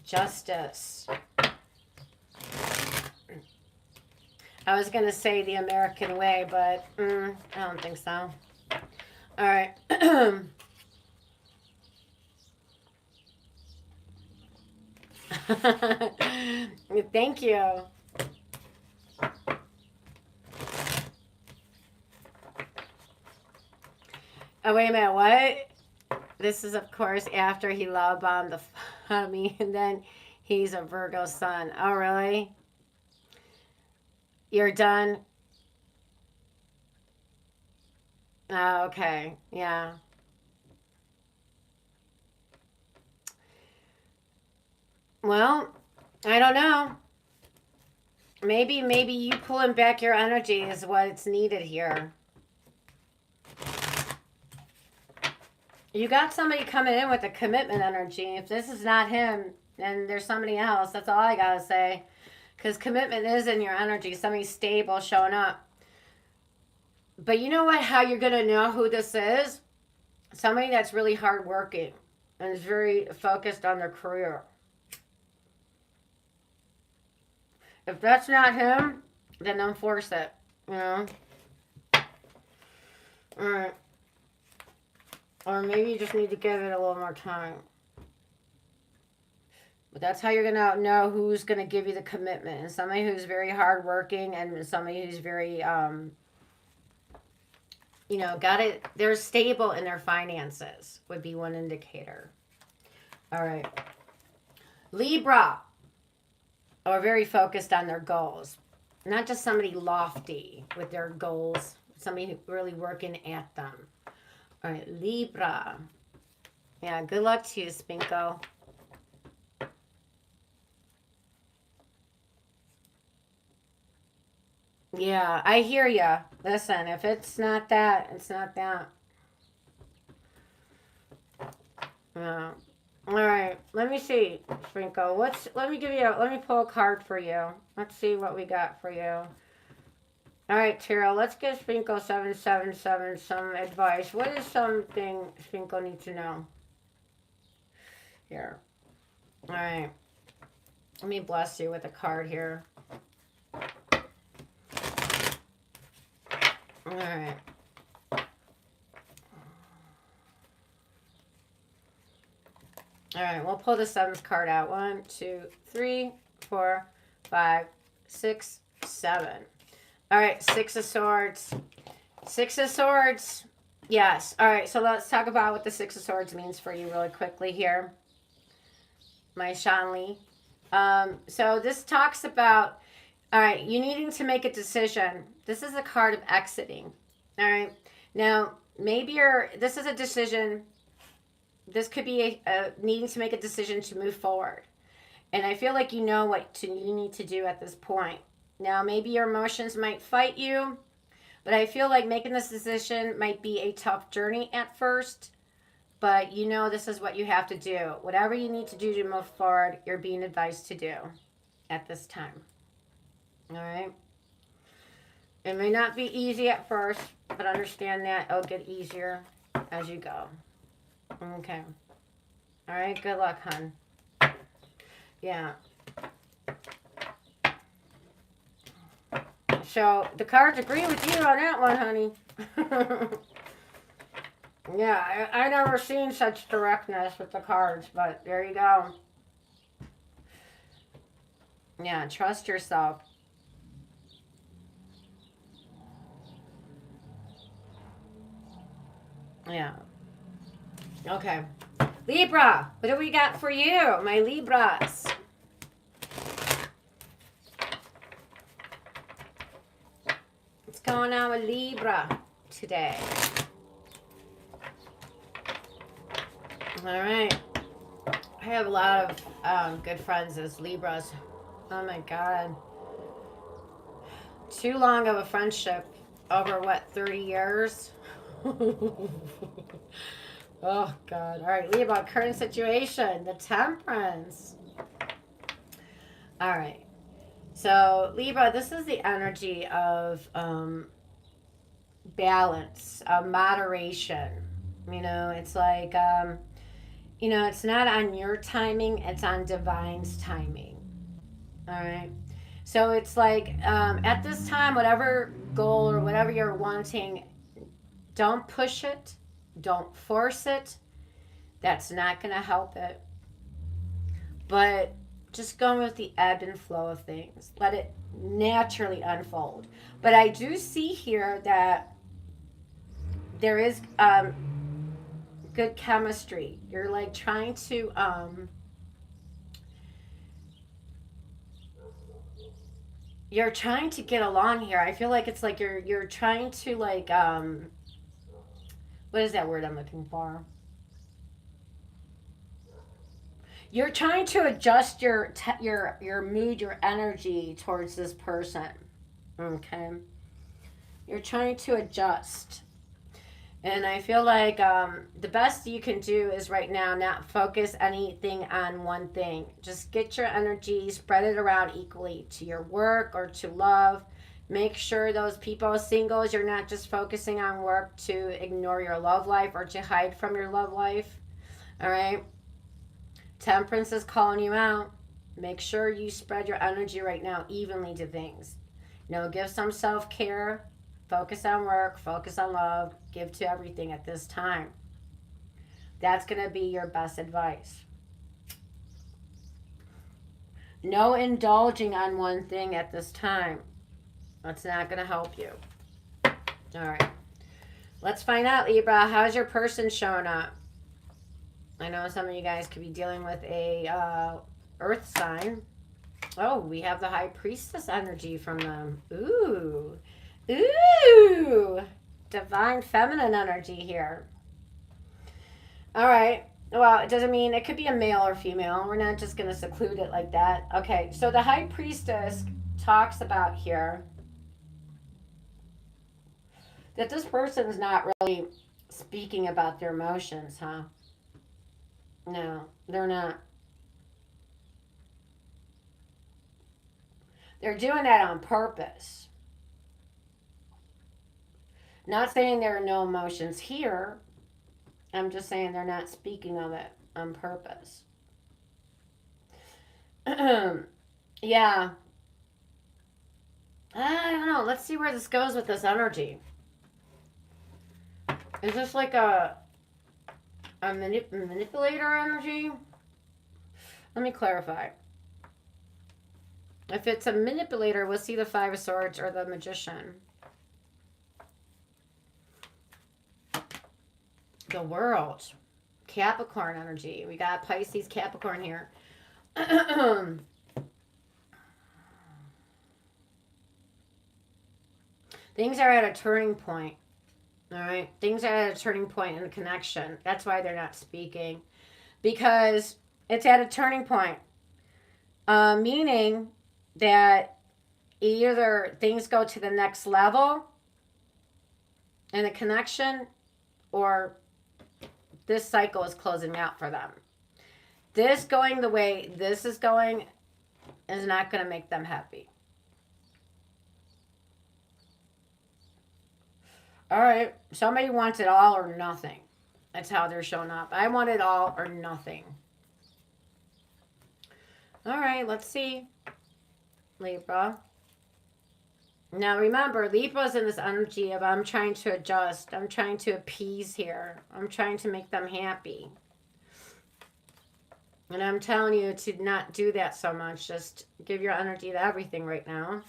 Justice. I was going to say the American way, but I don't think so. All right. Thank you. Oh, wait a minute. What? This is, of course, after he love bombed the f out of me, and then he's a Virgo sun. Oh, really? You're done? Oh, okay. Yeah. Well, I don't know. Maybe you pulling back your energy is what's needed here. You got somebody coming in with a commitment energy. If this is not him, then there's somebody else. That's all I gotta say. Because commitment is in your energy. Somebody stable showing up. But you know what? How you're gonna know who this is? Somebody that's really hardworking and is very focused on their career. If that's not him, then don't force it. You know? Alright. Or maybe you just need to give it a little more time. But that's how you're going to know who's going to give you the commitment. And somebody who's very hardworking and somebody who's very, you know, they're stable in their finances would be one indicator. All right. Libra are very focused on their goals. Not just somebody lofty with their goals. Somebody really working at them. All right, Libra. Yeah, good luck to you, Spinko. Yeah, I hear ya. Listen, if it's not that, it's not that. Yeah. All right, let me see, Spinko. Let me pull a card for you. Let's see what we got for you. All right, Tara, let's give Spinko 777 some advice. What is something Spinko needs to know? Here. All right. Let me bless you with a card here. All right. All right, we'll pull the seventh card out. 1, 2, 3, 4, 5, 6, 7. All right, Six of Swords. Six of Swords. Yes. All right, so let's talk about what the Six of Swords means for you really quickly here. My Shanli. So this talks about, all right, you needing to make a decision. This is a card of exiting. All right. Now, maybe this is a decision. This could be a needing to make a decision to move forward. And I feel like you know what you need to do at this point. Now, maybe your emotions might fight you, but I feel like making this decision might be a tough journey at first, but you know this is what you have to do. Whatever you need to do to move forward, you're being advised to do at this time. All right? It may not be easy at first, but understand that it'll get easier as you go. Okay. All right, good luck, hon. Yeah. So the cards agree with you on that one, honey. Yeah, I never seen such directness with the cards, but there you go. Yeah, trust yourself. Yeah. Okay. Libra, what do we got for you, my Libras? What's going on with Libra today? All right. I have a lot of good friends as Libras. Oh my God. Too long of a friendship. Over what, 30 years? Oh God. All right, Libra, current situation, the Temperance. All right. So Libra, this is the energy of balance, moderation. You know, it's like, you know, it's not on your timing, it's on divine's timing. All right. So it's like at this time, whatever goal or whatever you're wanting, don't push it, don't force it. That's not going to help it. But just go with the ebb and flow of things. Let it naturally unfold. But I do see here that there is good chemistry. You're like trying to you're trying to get along here. I feel like it's like you're trying to like what is that word I'm looking for? You're trying to adjust your mood, your energy towards this person. Okay? You're trying to adjust. And I feel like the best you can do is right now not focus anything on one thing. Just get your energy, spread it around equally to your work or to love. Make sure those people, singles, you're not just focusing on work to ignore your love life or to hide from your love life. All right? Temperance is calling you out. Make sure you spread your energy right now evenly to things. Give some self care. Focus on work, focus on love, give to everything at this time. That's going to be your best advice. No indulging on one thing at this time. That's not going to help you. All right. Let's find out, Libra. How's your person showing up? I know some of you guys could be dealing with a earth sign. Oh, we have the High Priestess energy from them. Ooh. Ooh, divine feminine energy here. All right. Well, it doesn't mean it could be a male or female. We're not just going to seclude it like that. Okay. So the High Priestess talks about here that this person is not really speaking about their emotions, huh? No, they're not. They're doing that on purpose. Not saying there are no emotions here. I'm just saying they're not speaking of it on purpose. Yeah. I don't know. Let's see where this goes with this energy. Is this like a manipulator energy? Let me clarify. If it's a manipulator, we'll see the Five of Swords or the Magician. The World. Capricorn energy. We got Pisces, Capricorn here. Things are at a turning point. All right. Things are at a turning point in the connection. That's why they're not speaking. Because it's at a turning point. Meaning that either things go to the next level in the connection or this cycle is closing out for them. This going the way this is going is not going to make them happy. All right. Somebody wants it all or nothing. That's how they're showing up. I want it all or nothing. All right. Let's see. Libra. Now remember, Libra's in this energy of I'm trying to adjust. I'm trying to appease here. I'm trying to make them happy. And I'm telling you to not do that so much. Just give your energy to everything right now.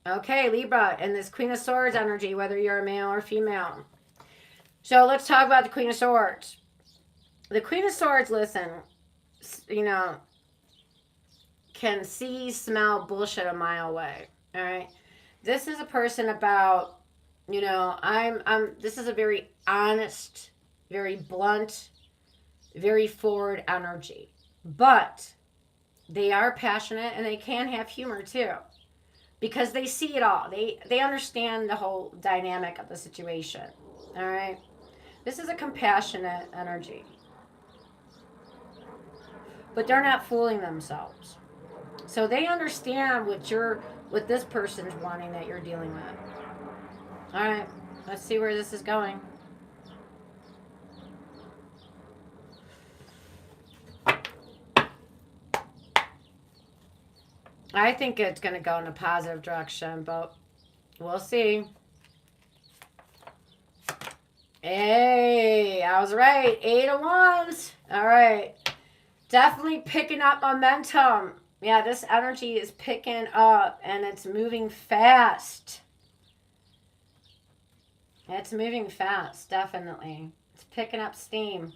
Okay, Libra, and this Queen of Swords energy, whether you're a male or female. So let's talk about the Queen of Swords. The Queen of Swords, listen, can see, smell bullshit a mile away. All right. This is a person about, this is a very honest, very blunt, very forward energy. But they are passionate and they can have humor too. Because they see it all. They understand the whole dynamic of the situation. All right. This is a compassionate energy. But they're not fooling themselves. So they understand what this person's wanting that you're dealing with. All right. Let's see where this is going. I think it's going to go in a positive direction, but we'll see. Hey, I was right. 8 of Wands. All right. Definitely picking up momentum. Yeah, this energy is picking up and it's moving fast. It's moving fast, definitely. It's picking up steam.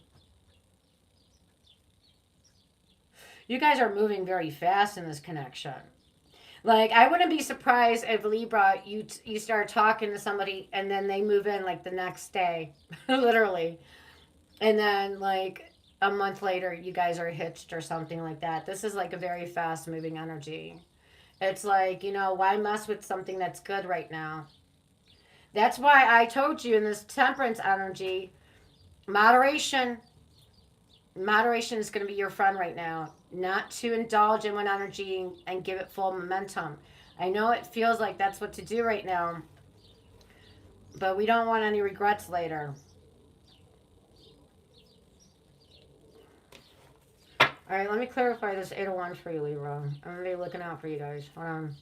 You guys are moving very fast in this connection. Like, I wouldn't be surprised if Libra, you start talking to somebody and then they move in like the next day, literally, and then like a month later you guys are hitched or something like that. This is like a very fast moving energy. It's like, why mess with something that's good right now? That's why I told you in this temperance energy, moderation. Moderation is going to be your friend right now. Not to indulge in one energy and give it full momentum. I know it feels like that's what to do right now, but we don't want any regrets later. All right, let me clarify this 801 for you, Libra. I'm going to be looking out for you guys. Hold on.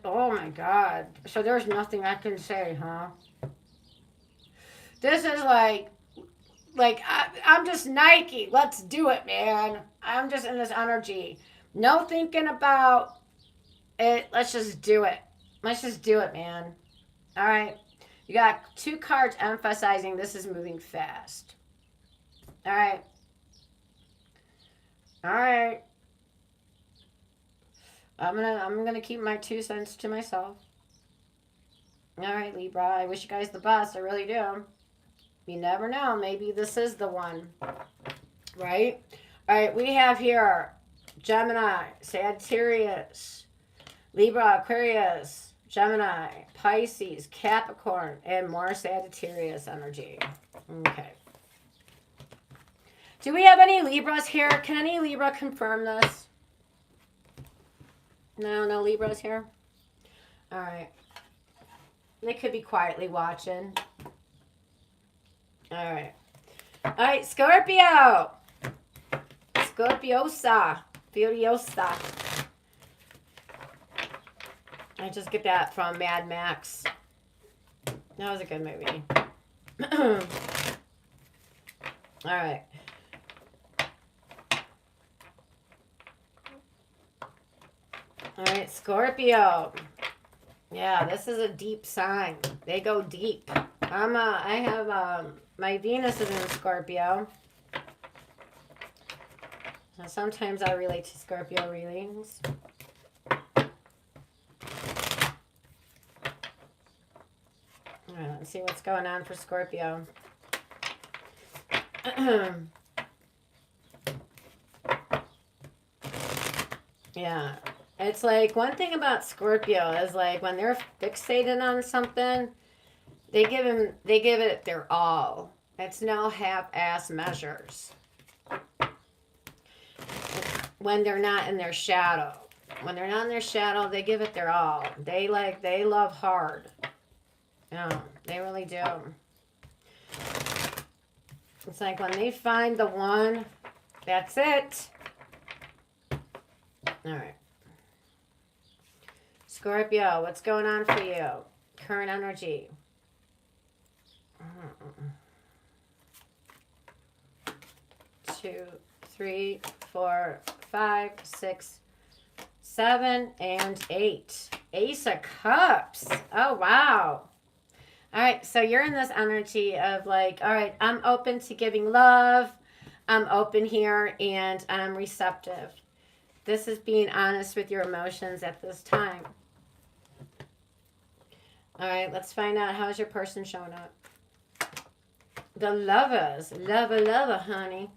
Oh my God. So there's nothing I can say, huh? This is like I'm just Nike. Let's do it, man. I'm just in this energy. No thinking about it. Let's just do it. Let's just do it, man. All right. You got 2 cards emphasizing this is moving fast. All right. All right. I'm gonna keep my 2 cents to myself. All right, Libra. I wish you guys the best. I really do. You never know. Maybe this is the one. Right? All right. We have here Gemini, Sagittarius, Libra, Aquarius, Gemini, Pisces, Capricorn, and more Sagittarius energy. Okay. Do we have any Libras here? Can any Libra confirm this? No Libras here? All right. They could be quietly watching. All right. All right, Scorpio. Scorpiosa. Furiosa. I just get that from Mad Max. That was a good movie. All right. All right, Scorpio. Yeah, this is a deep sign. They go deep. I have my Venus is in Scorpio. So sometimes I relate to Scorpio readings. All right, let's see what's going on for Scorpio. Yeah. It's like one thing about Scorpio is like when they're fixated on something, they give it their all. It's no half-ass measures. When they're not in their shadow. When they're not in their shadow, they give it their all. They love hard. Yeah, they really do. It's like when they find the one, that's it. All right. Scorpio, what's going on for you? Current energy. 2, 3, 4, 5, 6, 7, and 8. Ace of Cups. Oh, wow. All right, so you're in this energy of like, all right, I'm open to giving love. I'm open here and I'm receptive. This is being honest with your emotions at this time. All right, let's find out how's your person showing up. The Lovers. Lover, honey.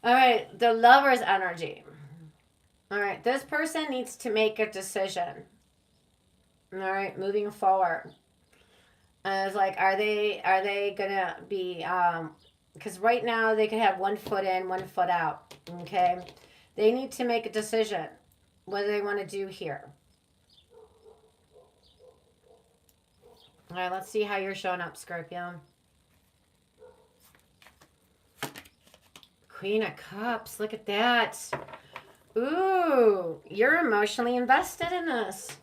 All right, the Lover's energy. All right, this person needs to make a decision. All right, moving forward. It's like, are they gonna be? Because right now they could have 1 foot in, 1 foot out. Okay, they need to make a decision. What do they want to do here? All right, let's see how you're showing up, Scorpio. Queen of Cups. Look at that. Ooh, you're emotionally invested in this.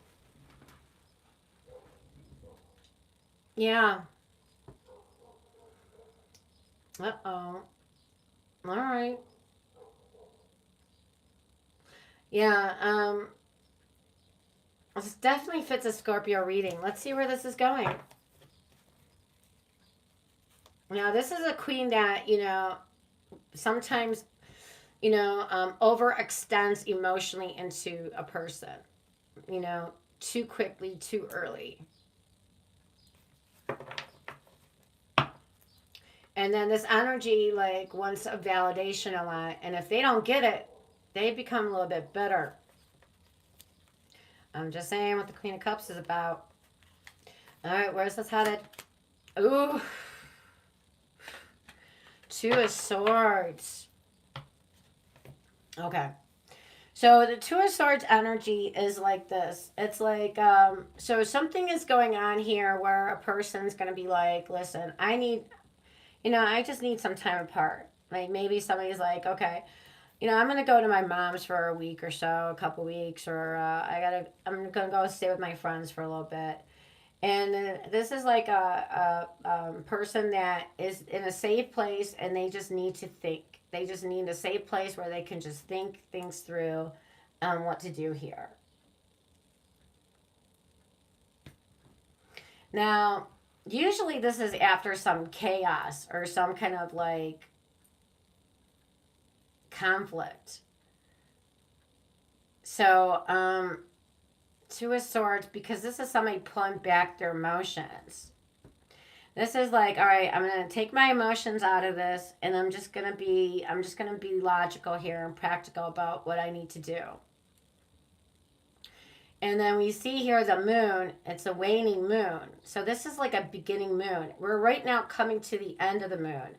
Yeah. Uh-oh. All right. Yeah, this definitely fits a Scorpio reading. Let's see where this is going. Now, this is a queen that, sometimes, overextends emotionally into a person, too quickly, too early. And then this energy, like, wants a validation a lot. And if they don't get it, they become a little bit bitter. I'm just saying what the Queen of Cups is about. All right, where's this headed? Ooh. Two of Swords. Okay. So the Two of Swords energy is like this. It's like, so something is going on here where a person's going to be like, listen, I just need some time apart. Like maybe somebody's like, okay, I'm going to go to my mom's for a week or so, a couple weeks, or I'm going to go stay with my friends for a little bit. And this is like a person that is in a safe place and they just need to think. They just need a safe place where they can just think things through what to do here. Now, usually this is after some chaos or some kind of like conflict. So, Two of Swords, because this is somebody pulling back their emotions. This is like, all right, I'm going to take my emotions out of this and I'm just going to be logical here and practical about what I need to do. And then we see here the moon, it's a waning moon. So this is like a beginning moon. We're right now coming to the end of the moon.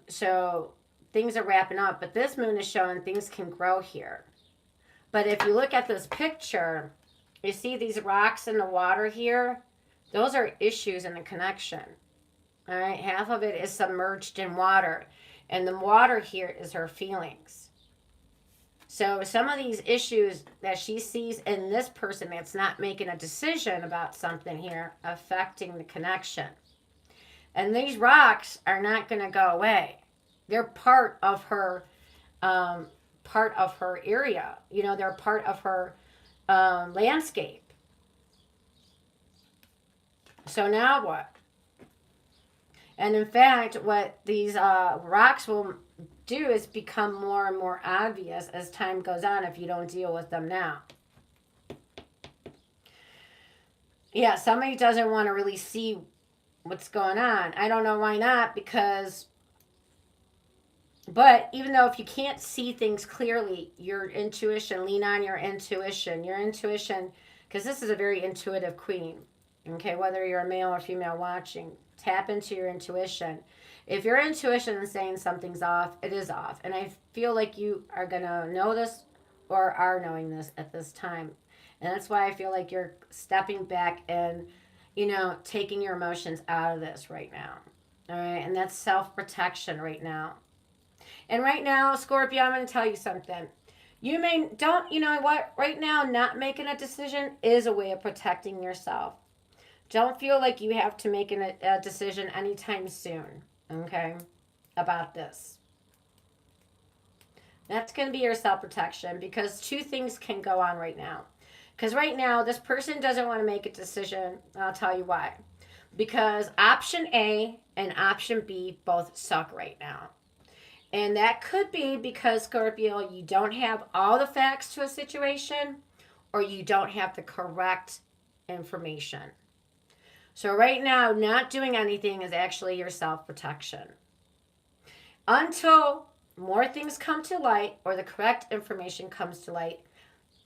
So things are wrapping up, but this moon is showing things can grow here. But if you look at this picture, you see these rocks in the water here. Those are issues in the connection. All right, half of it is submerged in water, and the water here is her feelings. So some of these issues that she sees in this person that's not making a decision about something here affecting the connection. And these rocks are not going to go away. They're part of her area. They're part of her landscape. So now what? And in fact, what these rocks will do is become more and more obvious as time goes on if you don't deal with them now. Yeah, somebody doesn't want to really see what's going on. I don't know why not, but even though if you can't see things clearly, your intuition, lean on your intuition, because this is a very intuitive queen. Okay, whether you're a male or female watching, tap into your intuition. If your intuition is saying something's off, it is off. And I feel like you are going to know this or are knowing this at this time. And that's why I feel like you're stepping back and, taking your emotions out of this right now. All right. And that's self-protection right now. And right now, Scorpio, I'm going to tell you something. You know what? Right now, not making a decision is a way of protecting yourself. Don't feel like you have to make a decision anytime soon, okay, about this. That's going to be your self-protection because two things can go on right now. Because right now, this person doesn't want to make a decision. I'll tell you why. Because option A and option B both suck right now. And that could be because, Scorpio, you don't have all the facts to a situation or you don't have the correct information. So right now, not doing anything is actually your self-protection. Until more things come to light or the correct information comes to light,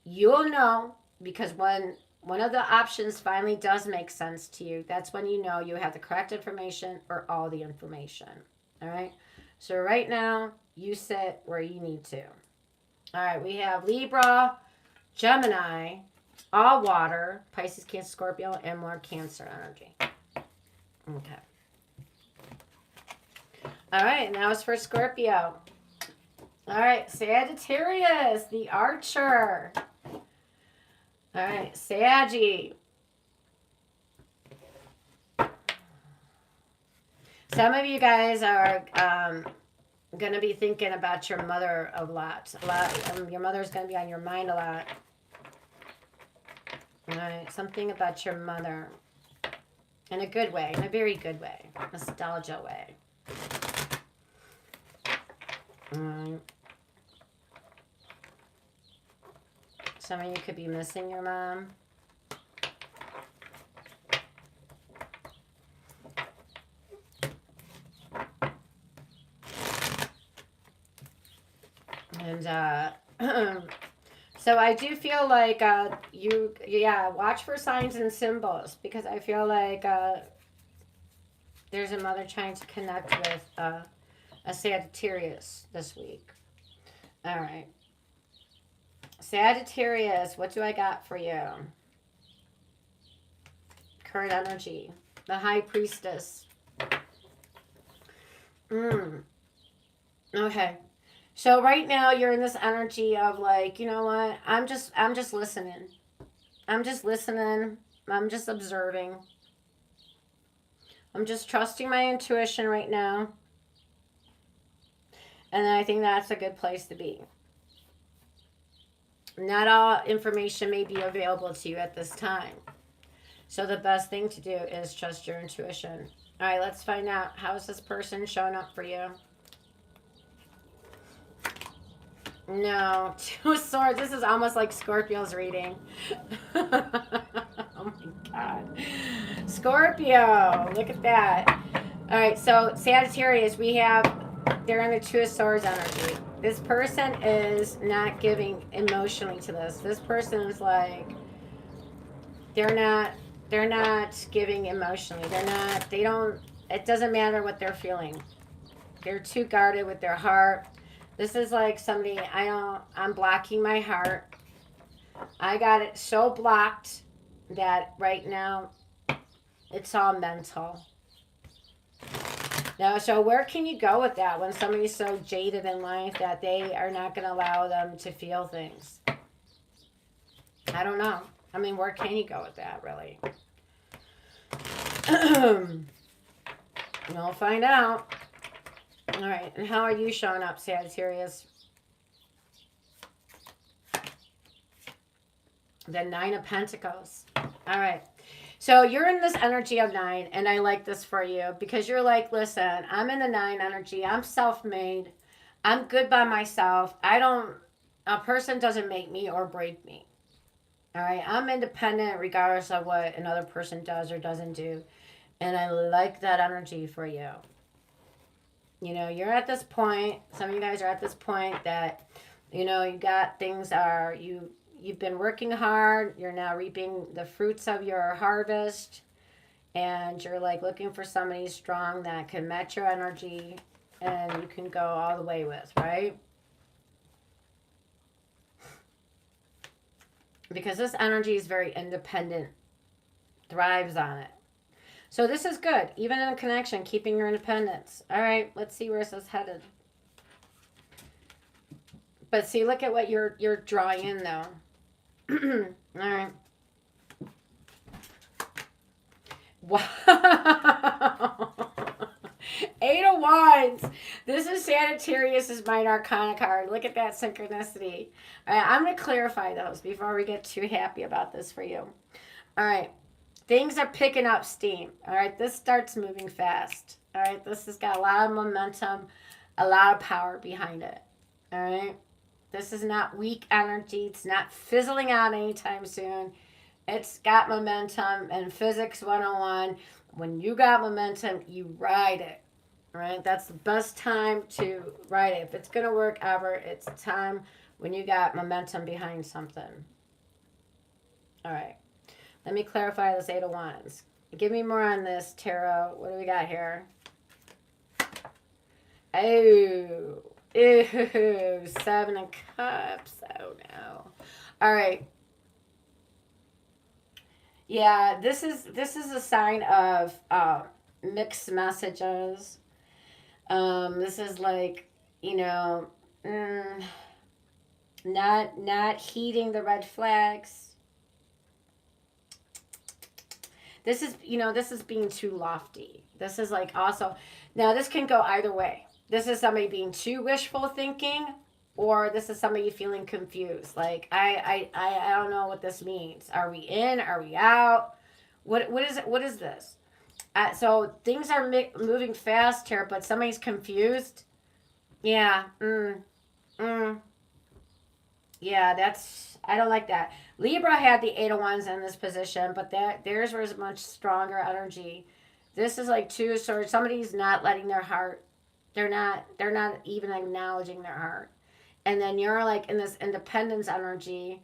you'll know, because when one of the options finally does make sense to you, that's when you know you have the correct information or all the information. All right? So right now, you sit where you need to. All right, we have Libra, Gemini, all water, Pisces, Cancer, Scorpio, and more Cancer energy. Okay. All right, now it's for Scorpio. All right, Sagittarius, the Archer. All right, Saggy. Some of you guys are going to be thinking about your mother a lot. Your mother's going to be on your mind a lot. All right, something about your mother. In a good way, in a very good way. Nostalgia way. All right. Some of you could be missing your mom. And so I do feel like watch for signs and symbols, because I feel like there's a mother trying to connect with a Sagittarius this week. All right. Sagittarius, what do I got for you? Current energy. The High Priestess. Okay. So right now you're in this energy of like, you know what? I'm just listening. I'm just listening. I'm just observing. I'm just trusting my intuition right now. And I think that's a good place to be. Not all information may be available to you at this time. So the best thing to do is trust your intuition. All right, let's find out. How is this person showing up for you? No, Two of Swords. This is almost like Scorpio's reading. Oh my God. Scorpio, look at that. All right, so Sagittarius, they're in the Two of Swords energy. This person is not giving emotionally to this. This person is like, they're not giving emotionally. It doesn't matter what they're feeling. They're too guarded with their heart. This is like somebody, I'm blocking my heart. I got it so blocked that right now it's all mental. Now, so where can you go with that when somebody's so jaded in life that they are not going to allow them to feel things? I don't know. I mean, where can you go with that, really? We'll find out. All right, and how are you showing up, Sagittarius? The Nine of Pentacles. All right. So you're in this energy of 9, and I like this for you because you're like, listen, I'm in the 9 energy. I'm self-made. I'm good by myself. A person doesn't make me or break me. All right. I'm independent regardless of what another person does or doesn't do. And I like that energy for you. You know, you're at this point, some of you guys are at this point that, you know, you got things you've been working hard, you're now reaping the fruits of your harvest, and you're like looking for somebody strong that can match your energy and you can go all the way with, right? Because this energy is very independent, thrives on it. So this is good, even in a connection, keeping your independence. All right, let's see where this is headed. But see, look at what you're drawing in, though. All right. Wow. 8 of Wands. This is Sagittarius's Minor Arcana card. Look at that synchronicity. All right, I'm going to clarify those before we get too happy about this for you. All right. Things are picking up steam. All right, this starts moving fast. All right, this has got a lot of momentum, a lot of power behind it. All right, this is not weak energy. It's not fizzling out anytime soon. It's got momentum, and physics 101. When you got momentum, you ride it. All right, that's the best time to ride it. If it's going to work ever, it's a time when you got momentum behind something. All right. Let me clarify this 8 of Wands. Give me more on this, tarot. What do we got here? Oh. Ew. 7 of Cups. Oh, no. All right. Yeah, this is a sign of mixed messages. This is like, you know, not heeding the red flags. This is, this is being too lofty. This is like also, now this can go either way. This is somebody being too wishful thinking, or this is somebody feeling confused. Like, I don't know what this means. Are we in? Are we out? What is it? What is this? So things are moving fast here, but somebody's confused. Yeah. Yeah, I don't like that. Libra had the Eight of Wands in this position, but theirs was much stronger energy. This is like Two of Swords. Somebody's not letting their heart. They're not even acknowledging their heart. And then you're like in this independence energy,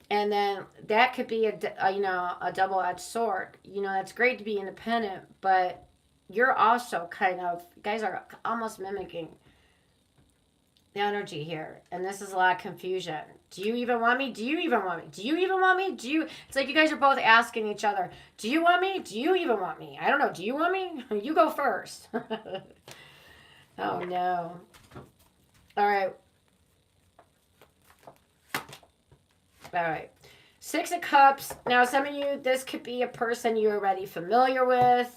and then that could be a double-edged sword. That's great to be independent, but you're also kind of, you guys are almost mimicking the energy here, and this is a lot of confusion. Do you even want me? Do you even want me? Do you even want me? It's like you guys are both asking each other, do you want me? Do you even want me? I don't know. Do you want me? You go first. Oh no. All right. All right. Six of Cups. Now, some of you, this could be a person you're already familiar with.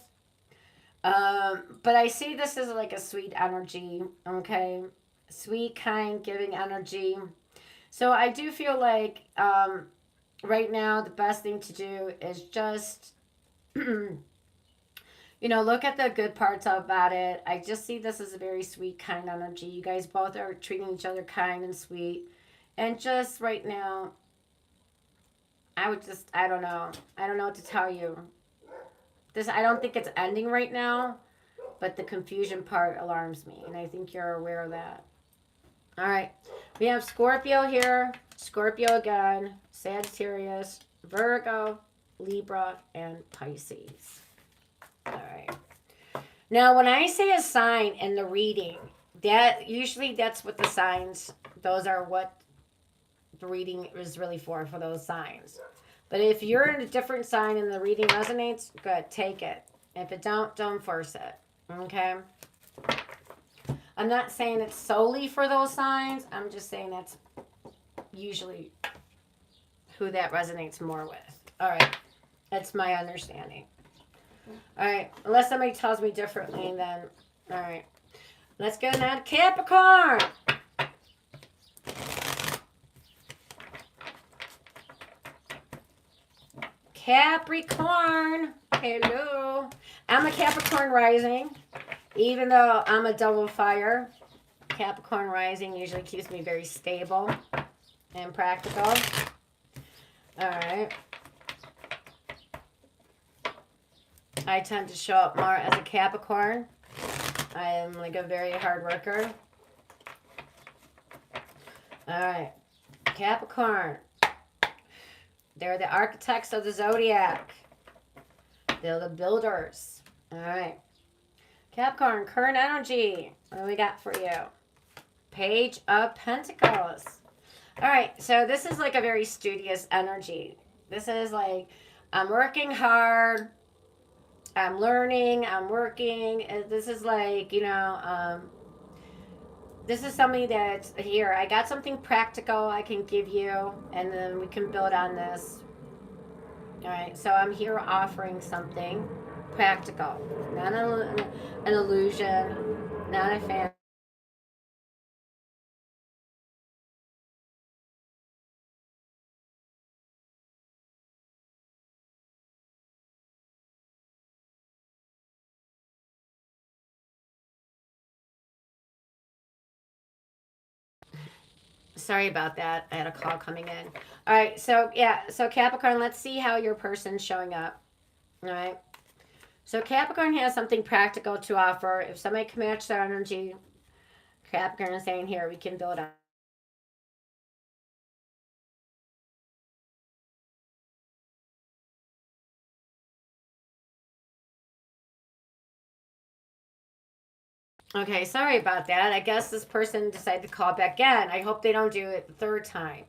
But I see this as like a sweet energy. Okay. Sweet, kind, giving energy. So I do feel like right now the best thing to do is just, look at the good parts about it. I just see this as a very sweet, kind energy. You guys both are treating each other kind and sweet. And just right now, I don't know. I don't know what to tell you. I don't think it's ending right now, but the confusion part alarms me. And I think you're aware of that. All right. We have Scorpio here, Scorpio again, Sagittarius, Virgo, Libra, and Pisces. All right. Now, when I say a sign in the reading, that's what the signs, those are what the reading is really for those signs. But if you're in a different sign and the reading resonates, good, take it. If it don't force it. Okay? I'm not saying it's solely for those signs. I'm just saying that's usually who that resonates more with. All right. That's my understanding. All right. Unless somebody tells me differently, then, all right. Let's go now to Capricorn. Capricorn. Hello. I'm a Capricorn rising. Even though I'm a double fire, Capricorn rising usually keeps me very stable and practical. All right. I tend to show up more as a Capricorn. I am like a very hard worker. All right. Capricorn. They're the architects of the zodiac. They're the builders. All right. Capricorn, current energy. What do we got for you? Page of Pentacles. All right, so this is like a very studious energy. This is like, I'm working hard. I'm learning. I'm working. This is like, this is somebody that's here. I got something practical I can give you, and then we can build on this. All right, so I'm here offering something practical, not an illusion, not a fan. Sorry about that. I had a call coming in. All right, so yeah, so Capricorn, let's see how your person's showing up. All right. So Capricorn has something practical to offer. If somebody can match their energy, Capricorn is saying here, we can build on. Okay, sorry about that. I guess this person decided to call back in. I hope they don't do it the third time,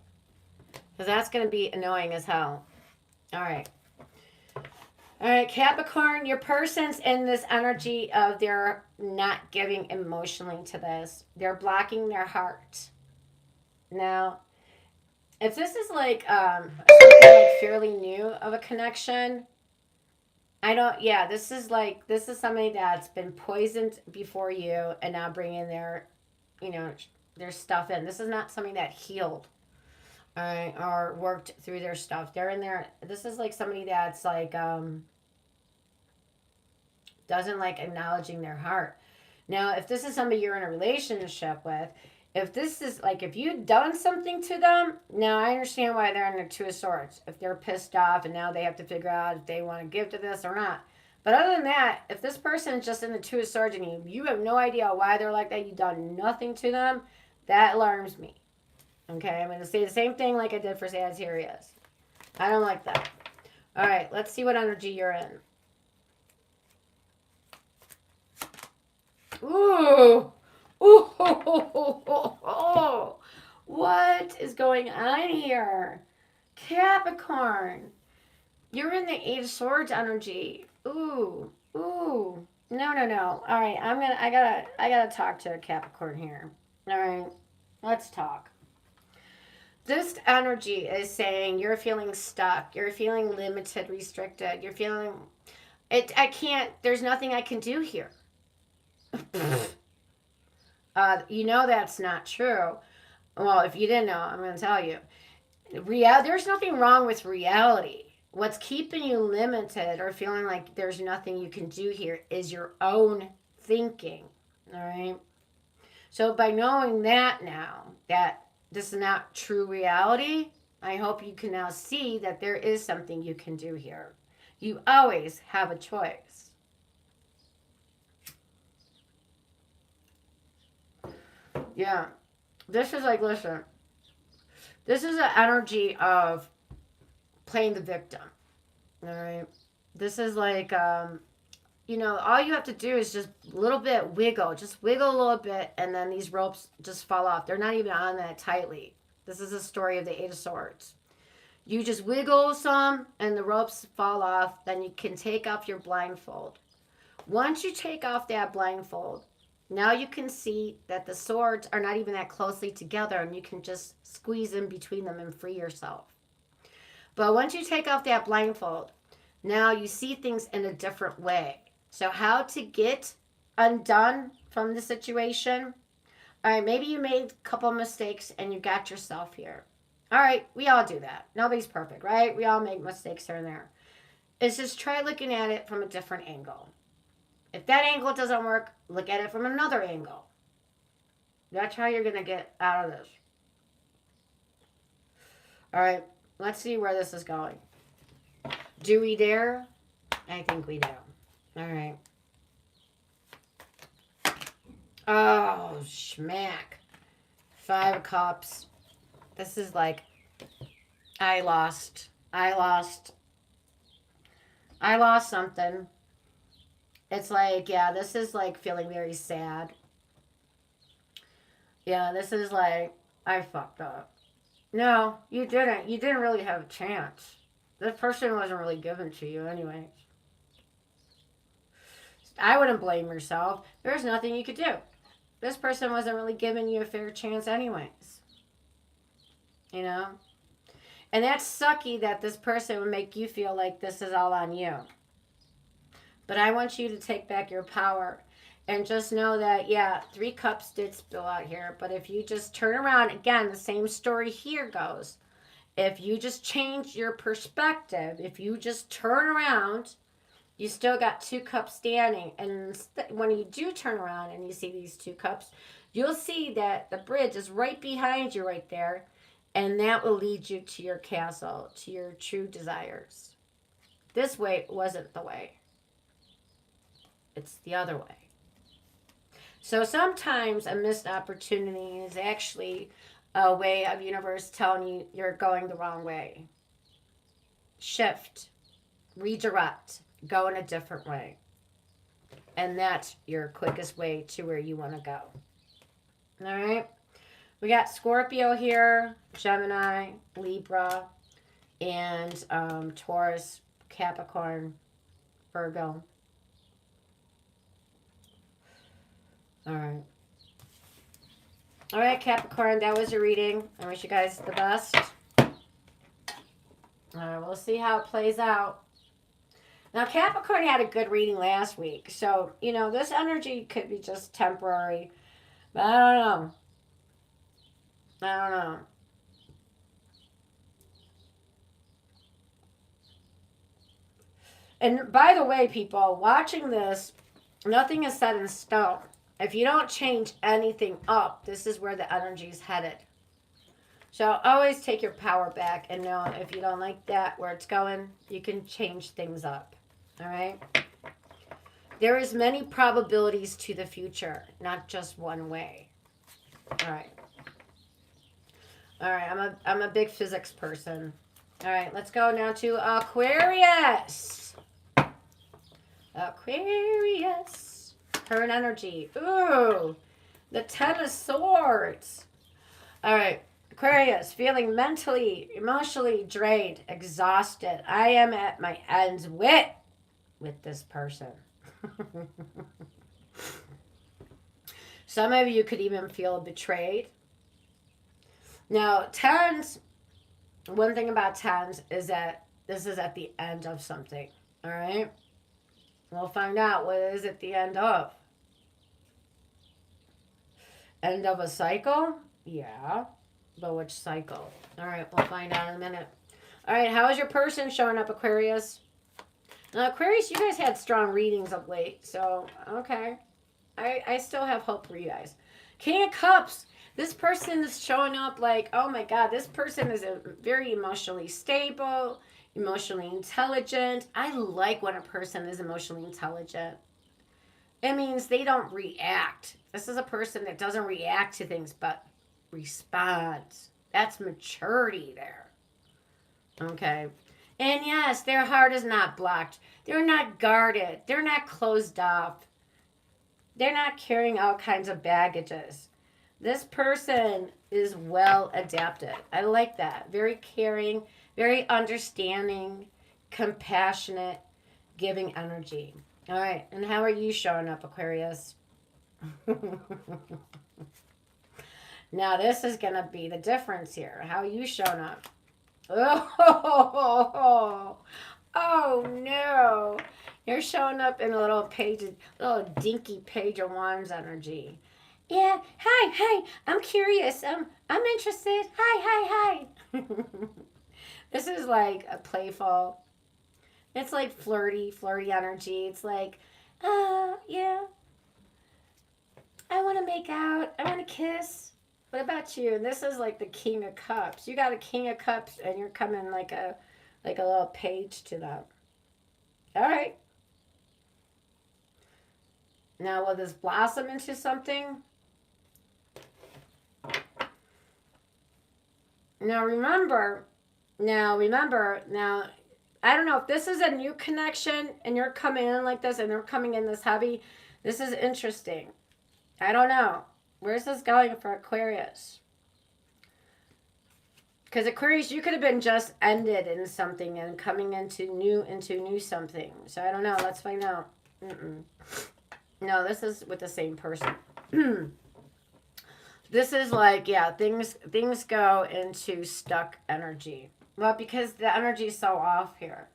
because that's going to be annoying as hell. All right. All right, Capricorn, your person's in this energy of they're not giving emotionally to this. They're blocking their heart. Now, if this is like something like fairly new of a connection, I don't. Yeah, this is somebody that's been poisoned before you, and now bringing their, you know, their stuff in. This is not somebody that healed, or worked through their stuff. They're in there. This is like somebody that's like doesn't like acknowledging their heart. Now, if this is somebody you're in a relationship with, if this is like if you've done something to them, now I understand why they're in the Two of Swords. If they're pissed off and now they have to figure out if they want to give to this or not. But other than that, if this person is just in the Two of Swords and you have no idea why they're like that, you've done nothing to them, that alarms me. Okay, I'm going to say the same thing like I did for Sagittarius. I don't like that. All right, let's see what energy you're in. Ooh. Ooh. What is going on here? Capricorn. You're in the Eight of Swords energy. Ooh. Ooh. No, no, no. All right, I gotta talk to a Capricorn here. All right. Let's talk. This energy is saying you're feeling stuck. You're feeling limited, restricted. You're feeling I can't, there's nothing I can do here. You know that's not true. Well, if you didn't know, I'm going to tell you. There's nothing wrong with reality. What's keeping you limited or feeling like there's nothing you can do here is your own thinking. All right. So by knowing that now, that this is not true reality, I hope you can now see that there is something you can do here. You always have a choice. Yeah. This is like, listen, this is an energy of playing the victim. All right. This is like, all you have to do is just a little bit wiggle, just wiggle a little bit, and then these ropes just fall off. They're not even on that tightly. This is a story of the Eight of Swords. You just wiggle some, and the ropes fall off. Then you can take off your blindfold. Once you take off that blindfold, now you can see that the swords are not even that closely together, and you can just squeeze in between them and free yourself. But once you take off that blindfold, now you see things in a different way. So how to get undone from the situation? All right, maybe you made a couple mistakes and you got yourself here. All right, we all do that. Nobody's perfect, right? We all make mistakes here and there. It's just try looking at it from a different angle. If that angle doesn't work, look at it from another angle. That's how you're going to get out of this. All right, let's see where this is going. Do we dare? I think we do. All right. Oh, schmack. 5 of Cups. This is like, I lost something. It's like, yeah, this is like feeling very sad. Yeah, this is like, I fucked up. No, you didn't. You didn't really have a chance. This person wasn't really given to you anyway. I wouldn't blame yourself. There's nothing you could do. This person wasn't really giving you a fair chance anyways. You know? And that's sucky that this person would make you feel like this is all on you. But I want you to take back your power and just know that, yeah, 3 cups did spill out here. But if you just turn around, again, the same story here goes. If you just change your perspective, if you just turn around, you still got 2 cups standing. And when you do turn around and you see these 2 cups, you'll see that the bridge is right behind you right there. And that will lead you to your castle, to your true desires. This way wasn't the way. It's the other way. So sometimes a missed opportunity is actually a way of universe telling you you're going the wrong way. Shift, redirect, go in a different way. And that's your quickest way to where you want to go. All right. We got Scorpio here, Gemini, Libra, and Taurus, Capricorn. Virgo. All right. All right, Capricorn, that was your reading. I wish you guys the best. All right, we'll see how it plays out. Now, Capricorn had a good reading last week. So, this energy could be just temporary. But I don't know. I don't know. And by the way, people, watching this, nothing is set in stone. If you don't change anything up, this is where the energy is headed. So always take your power back and know if you don't like that, where it's going, you can change things up. All right? There is many probabilities to the future, not just one way. All right. All right, I'm a big physics person. All right, let's go now to Aquarius. Aquarius. Her energy. Ooh, the Ten of Swords. All right, Aquarius, feeling mentally, emotionally drained, exhausted. I am at my end's with this person. Some of you could even feel betrayed. Now, tens, one thing about tens is that this is at the end of something. All right? We'll find out what it is at the end of. End of a cycle? Yeah. But which cycle? All right, we'll find out in a minute. All right, how is your person showing up, Aquarius? Now, Aquarius, you guys had strong readings of late, so, okay. I still have hope for you guys. King of Cups. This person is showing up like, oh my God, this person is very emotionally stable, emotionally intelligent. I like when a person is emotionally intelligent. It means they don't react. This is a person that doesn't react to things, but responds. That's maturity there. Okay. And yes, their heart is not blocked. They're not guarded. They're not closed off. They're not carrying all kinds of baggages. This person is well adapted. I like that. Very caring, very understanding, compassionate, giving energy. All right. And how are you showing up, Aquarius? Now, this is going to be the difference here. How are you showing up? Oh, no. You're showing up in a little dinky page of wands energy. Yeah, hi, I'm curious. I'm interested. Hi. This is like a playful. It's like flirty energy. It's like, yeah. I want to make out. I want to kiss. What about you? And this is like the King of Cups. You got a King of Cups, and you're coming like a little page to them. All right. Now, will this blossom into something? Now, remember, I don't know if this is a new connection and you're coming in like this and they're coming in this heavy. This is interesting. I don't know. Where's this going for Aquarius? Because Aquarius, you could have been just ended in something and coming into new something. So I don't know. Let's find out. No, this is with the same person. This is like, yeah, things go into stuck energy. Well, because the energy is so off here.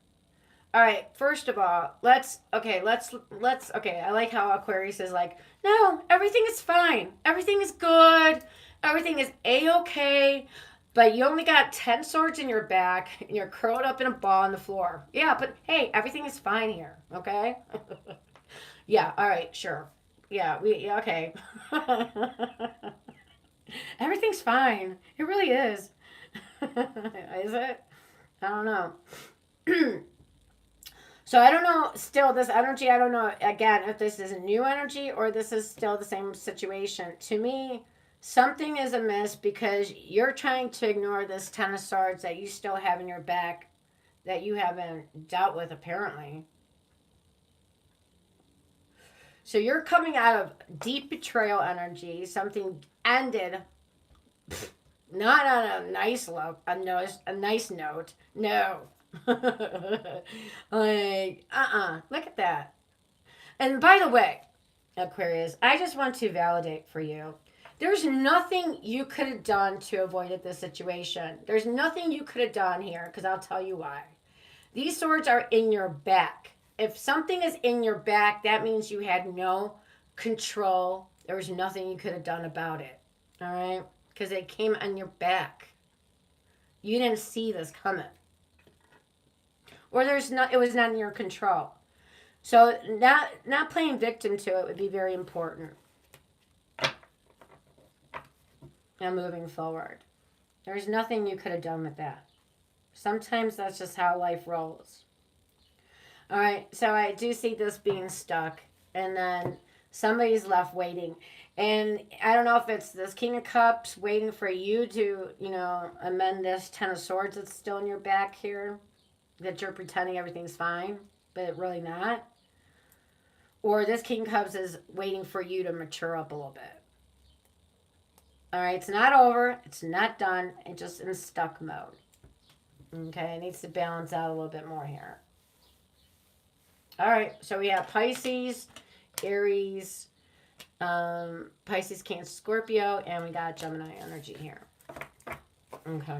All right, first of all, okay, I like how Aquarius is like, no, everything is fine. Everything is good. Everything is A-okay. But you only got 10 swords in your back and you're curled up in a ball on the floor. Yeah, but hey, everything is fine here, okay? Yeah, all right, sure. Yeah, okay. Everything's fine. It really is. Is it? I don't know. So I don't know, still, this energy, I don't know, again, if this is a new energy or this is still the same situation. To me, something is amiss because you're trying to ignore this Ten of Swords that you still have in your back that you haven't dealt with, apparently. So you're coming out of deep betrayal energy. Something ended, not on a nice note. No. Like, look at that. And by the way, Aquarius, I just want to validate for you. There's nothing you could have done to avoid this situation. There's nothing you could have done here, because I'll tell you why. These swords are in your back. If something is in your back, that means you had no control. There was nothing you could have done about it. All right? Because it came on your back. You didn't see this coming. Or it was not in your control. So not playing victim to it would be very important. And moving forward. There's nothing you could have done with that. Sometimes that's just how life rolls. All right, so I do see this being stuck, and then somebody's left waiting. And I don't know if it's this King of Cups waiting for you to, amend this Ten of Swords that's still in your back here, that you're pretending everything's fine, but really not. Or this King of Cups is waiting for you to mature up a little bit. All right, it's not over. It's not done. It's just in stuck mode. Okay, it needs to balance out a little bit more here. All right, so we have Pisces, Aries, Pisces, Cancer, Scorpio, and we got Gemini energy here. Okay.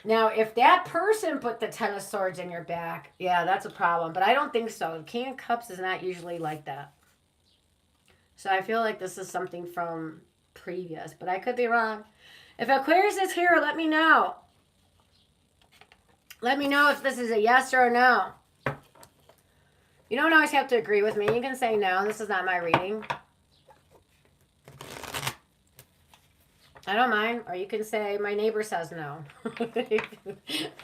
Now, if that person put the Ten of Swords in your back, yeah, that's a problem. But I don't think so. The King of Cups is not usually like that. So I feel like this is something from previous, but I could be wrong. If Aquarius is here, let me know. Let me know if this is a yes or a no. You don't always have to agree with me. You can say no, this is not my reading. I don't mind. Or you can say my neighbor says no.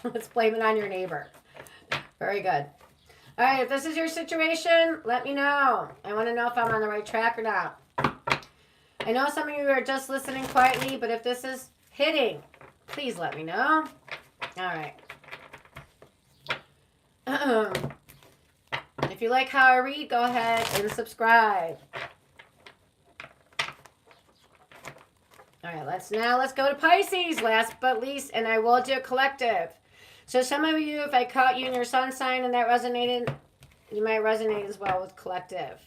Let's blame it on your neighbor. Very good. All right, if this is your situation, let me know. I want to know if I'm on the right track or not. I know some of you are just listening quietly, but if this is hitting, please let me know. All right. If you like how I read, go ahead and subscribe. All right, let's go to Pisces, last but least, and I will do a collective. So some of you, if I caught you in your sun sign and that resonated, you might resonate as well with collective.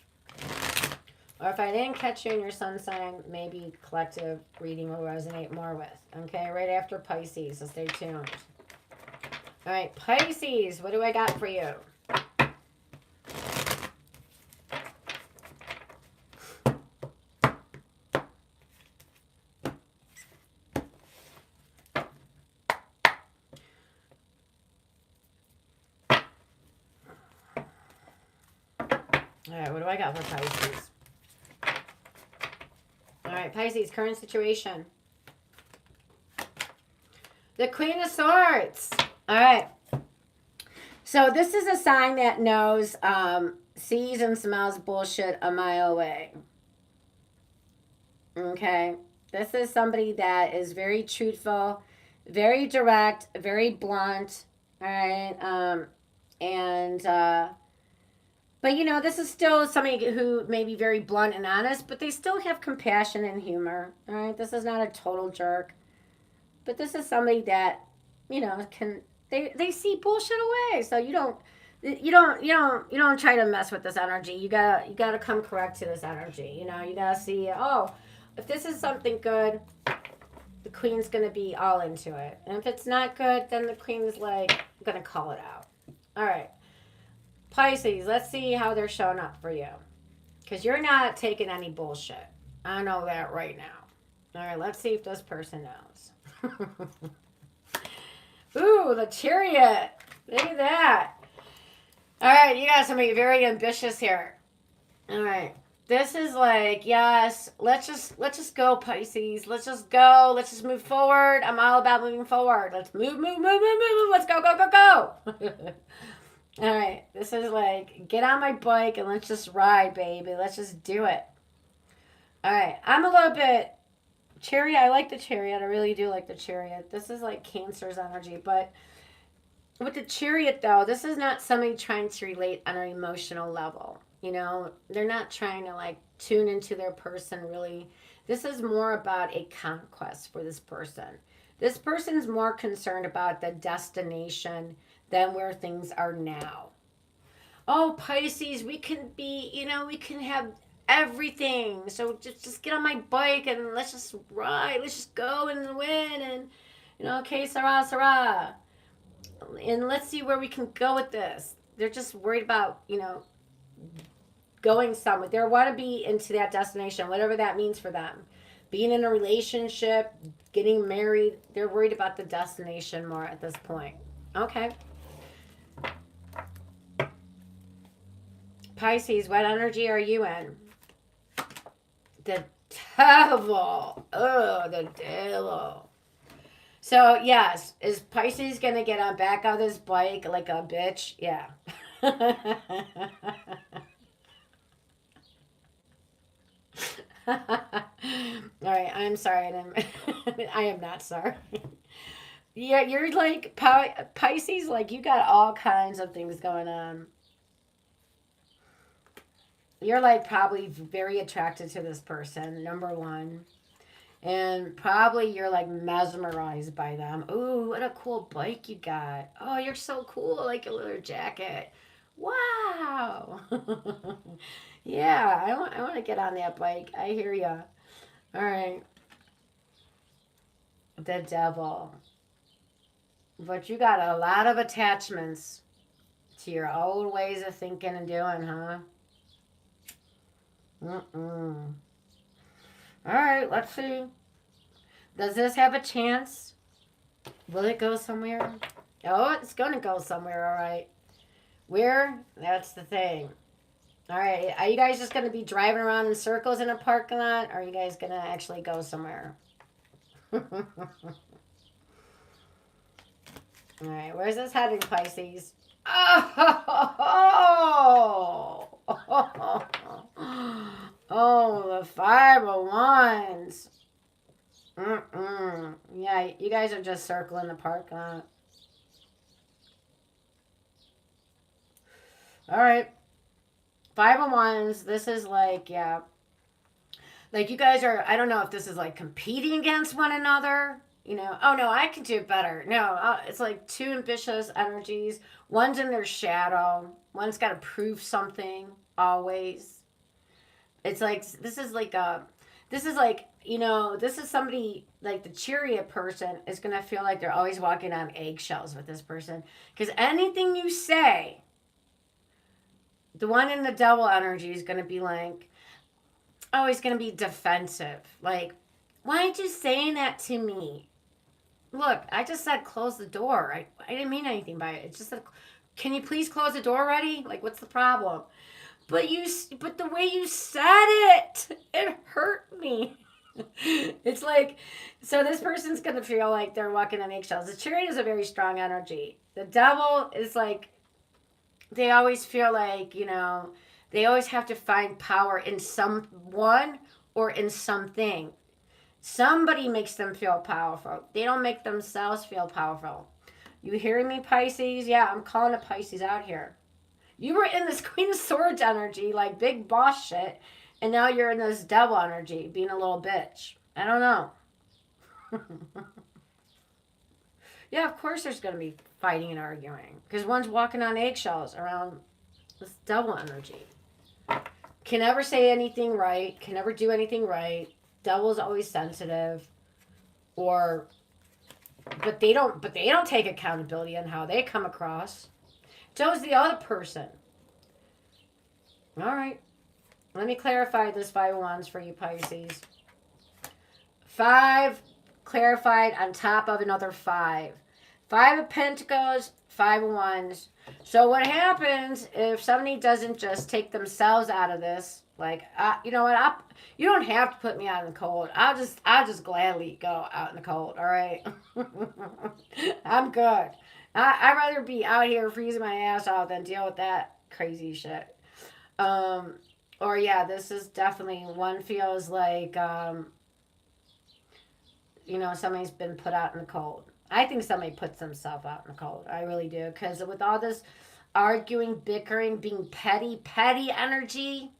Or if I didn't catch you in your sun sign, maybe collective reading will resonate more with. Okay, right after Pisces, so stay tuned. All right, Pisces, what do I got for you? All right, what do I got for Pisces? All right, Pisces, current situation. The Queen of Swords. All right. So this is a sign that knows, sees and smells bullshit a mile away. Okay. This is somebody that is very truthful, very direct, very blunt. All right. But this is still somebody who may be very blunt and honest, but they still have compassion and humor. All right. This is not a total jerk. But this is somebody that, can they see bullshit away. So you don't try to mess with this energy. You gotta come correct to this energy. You gotta see, if this is something good, the Queen's gonna be all into it. And if it's not good, then the Queen's gonna call it out. All right. Pisces, let's see how they're showing up for you. Because you're not taking any bullshit. I know that right now. All right, let's see if this person knows. Ooh, the Chariot. Look at that. All right, you got somebody very ambitious here. All right. This is yes, let's just go, Pisces. Let's just go. Let's just move forward. I'm all about moving forward. Let's move. Let's go. All right. This is get on my bike and let's just ride, baby. Let's just do it. All right. I'm a little bit Chariot, I like the Chariot. I really do like the Chariot. This is Cancer's energy. But with the Chariot, though, this is not somebody trying to relate on an emotional level. They're not trying to tune into their person really. This is more about a conquest for this person. This person's more concerned about the destination than where things are now. Oh, Pisces, we can be, we can have everything. So just get on my bike and let's just ride. Let's just go in the wind and, okay, Sarah, Sarah. And let's see where we can go with this. They're just worried about, going somewhere. They want to be into that destination, whatever that means for them. Being in a relationship, getting married, they're worried about the destination more at this point. Okay. Pisces, what energy are you in? The devil. Oh, the devil. So, yes, is Pisces going to get on back on this bike like a bitch? Yeah. All right, I'm sorry. I am not sorry. Yeah, you're like Pisces, like you got all kinds of things going on. You're like probably very attracted to this person, number one. And probably you're like mesmerized by them. Ooh, what a cool bike you got. Oh, you're so cool, like your leather jacket. Wow. Yeah, I want to get on that bike. I hear ya. All right. The devil. But you got a lot of attachments to your old ways of thinking and doing, huh? Mm-mm. All right, let's see. Does this have a chance? Will it go somewhere? Oh, it's going to go somewhere, all right. Where? That's the thing. All right, are you guys just going to be driving around in circles in a parking lot? Or are you guys going to actually go somewhere? All right, where's this heading, Pisces? Oh! Oh, the Five of Wands. Mm-mm. Yeah, you guys are just circling the parking lot. All right. Five of Wands. This is like, yeah. Like you guys are, I don't know if this is like competing against one another. Oh no, I can do it better. No, it's like two ambitious energies. One's in their shadow. One's got to prove something always. It's like, this is somebody like the chariot person is going to feel like they're always walking on eggshells with this person. Because anything you say, the one in the devil energy is going to be like, oh, he's going to be defensive. Like, why aren't you saying that to me? Look, I just said close the door. I didn't mean anything by it. It's just like, can you please close the door already? Like, what's the problem? But the way you said it hurt me. It's like, so this person's going to feel like they're walking on eggshells. The chariot is a very strong energy. The devil is like, they always feel like, they always have to find power in someone or in something. Somebody makes them feel powerful. They don't make themselves feel powerful. You hearing me, Pisces? Yeah, I'm calling a Pisces out here. You were in this Queen of Swords energy, like big boss shit, and now you're in this devil energy, being a little bitch. I don't know. Yeah, of course there's going to be fighting and arguing, because one's walking on eggshells around this devil energy. Can never say anything right, can never do anything right. Devil's always sensitive, but they don't take accountability on how they come across. So's the other person. All right. Let me clarify this Five of Wands for you, Pisces. 5 clarified on top of another 5. 5 of Pentacles, 5 of Wands. So what happens if somebody doesn't just take themselves out of this? Like, you know what? You don't have to put me out in the cold. I'll just gladly go out in the cold. All right. I'm good. I'd rather be out here freezing my ass off than deal with that crazy shit. Or yeah, this is definitely one feels like, somebody's been put out in the cold. I think somebody puts themselves out in the cold. I really do. Because with all this arguing, bickering, being petty energy,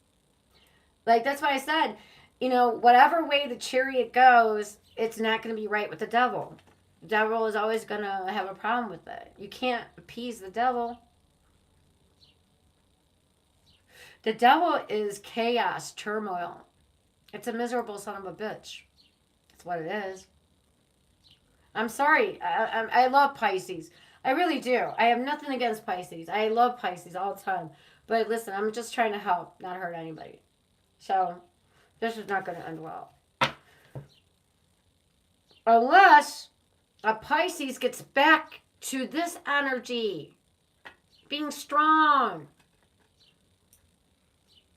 like that's why I said, whatever way the chariot goes, it's not going to be right with the devil. The devil is always going to have a problem with it. You can't appease the devil. The devil is chaos, turmoil. It's a miserable son of a bitch. That's what it is. I'm sorry. I love Pisces. I really do. I have nothing against Pisces. I love Pisces all the time. But listen, I'm just trying to help, not hurt anybody. So, this is not going to end well. Unless a Pisces gets back to this energy. Being strong.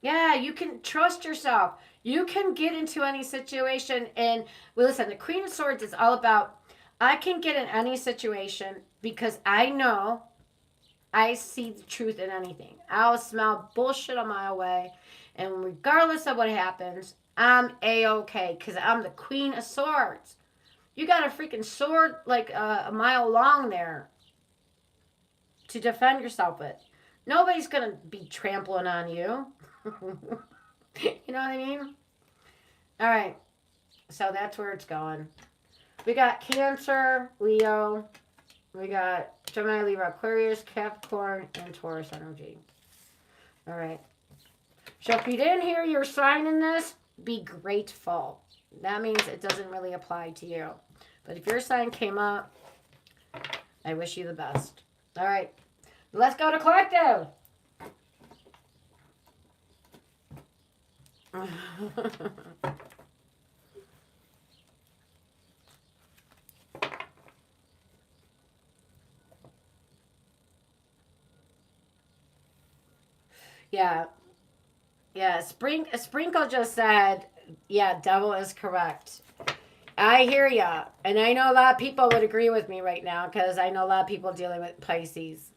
Yeah, you can trust yourself. You can get into any situation. And, well, listen, the Queen of Swords is all about, I can get in any situation because I know I see the truth in anything. I'll smell bullshit a mile away. And regardless of what happens, I'm A-okay because I'm the Queen of Swords. You got a freaking sword like a mile long there to defend yourself with. Nobody's going to be trampling on you. You know what I mean? All right. So that's where it's going. We got Cancer, Leo. We got Gemini, Libra, Aquarius, Capricorn, and Taurus energy. All right. So if you didn't hear your sign in this, be grateful. That means it doesn't really apply to you. But if your sign came up, I wish you the best. All right. Let's go to collective. Yeah. Yeah. Sprinkle just said, yeah, devil is correct. I hear ya. And I know a lot of people would agree with me right now because I know a lot of people dealing with Pisces.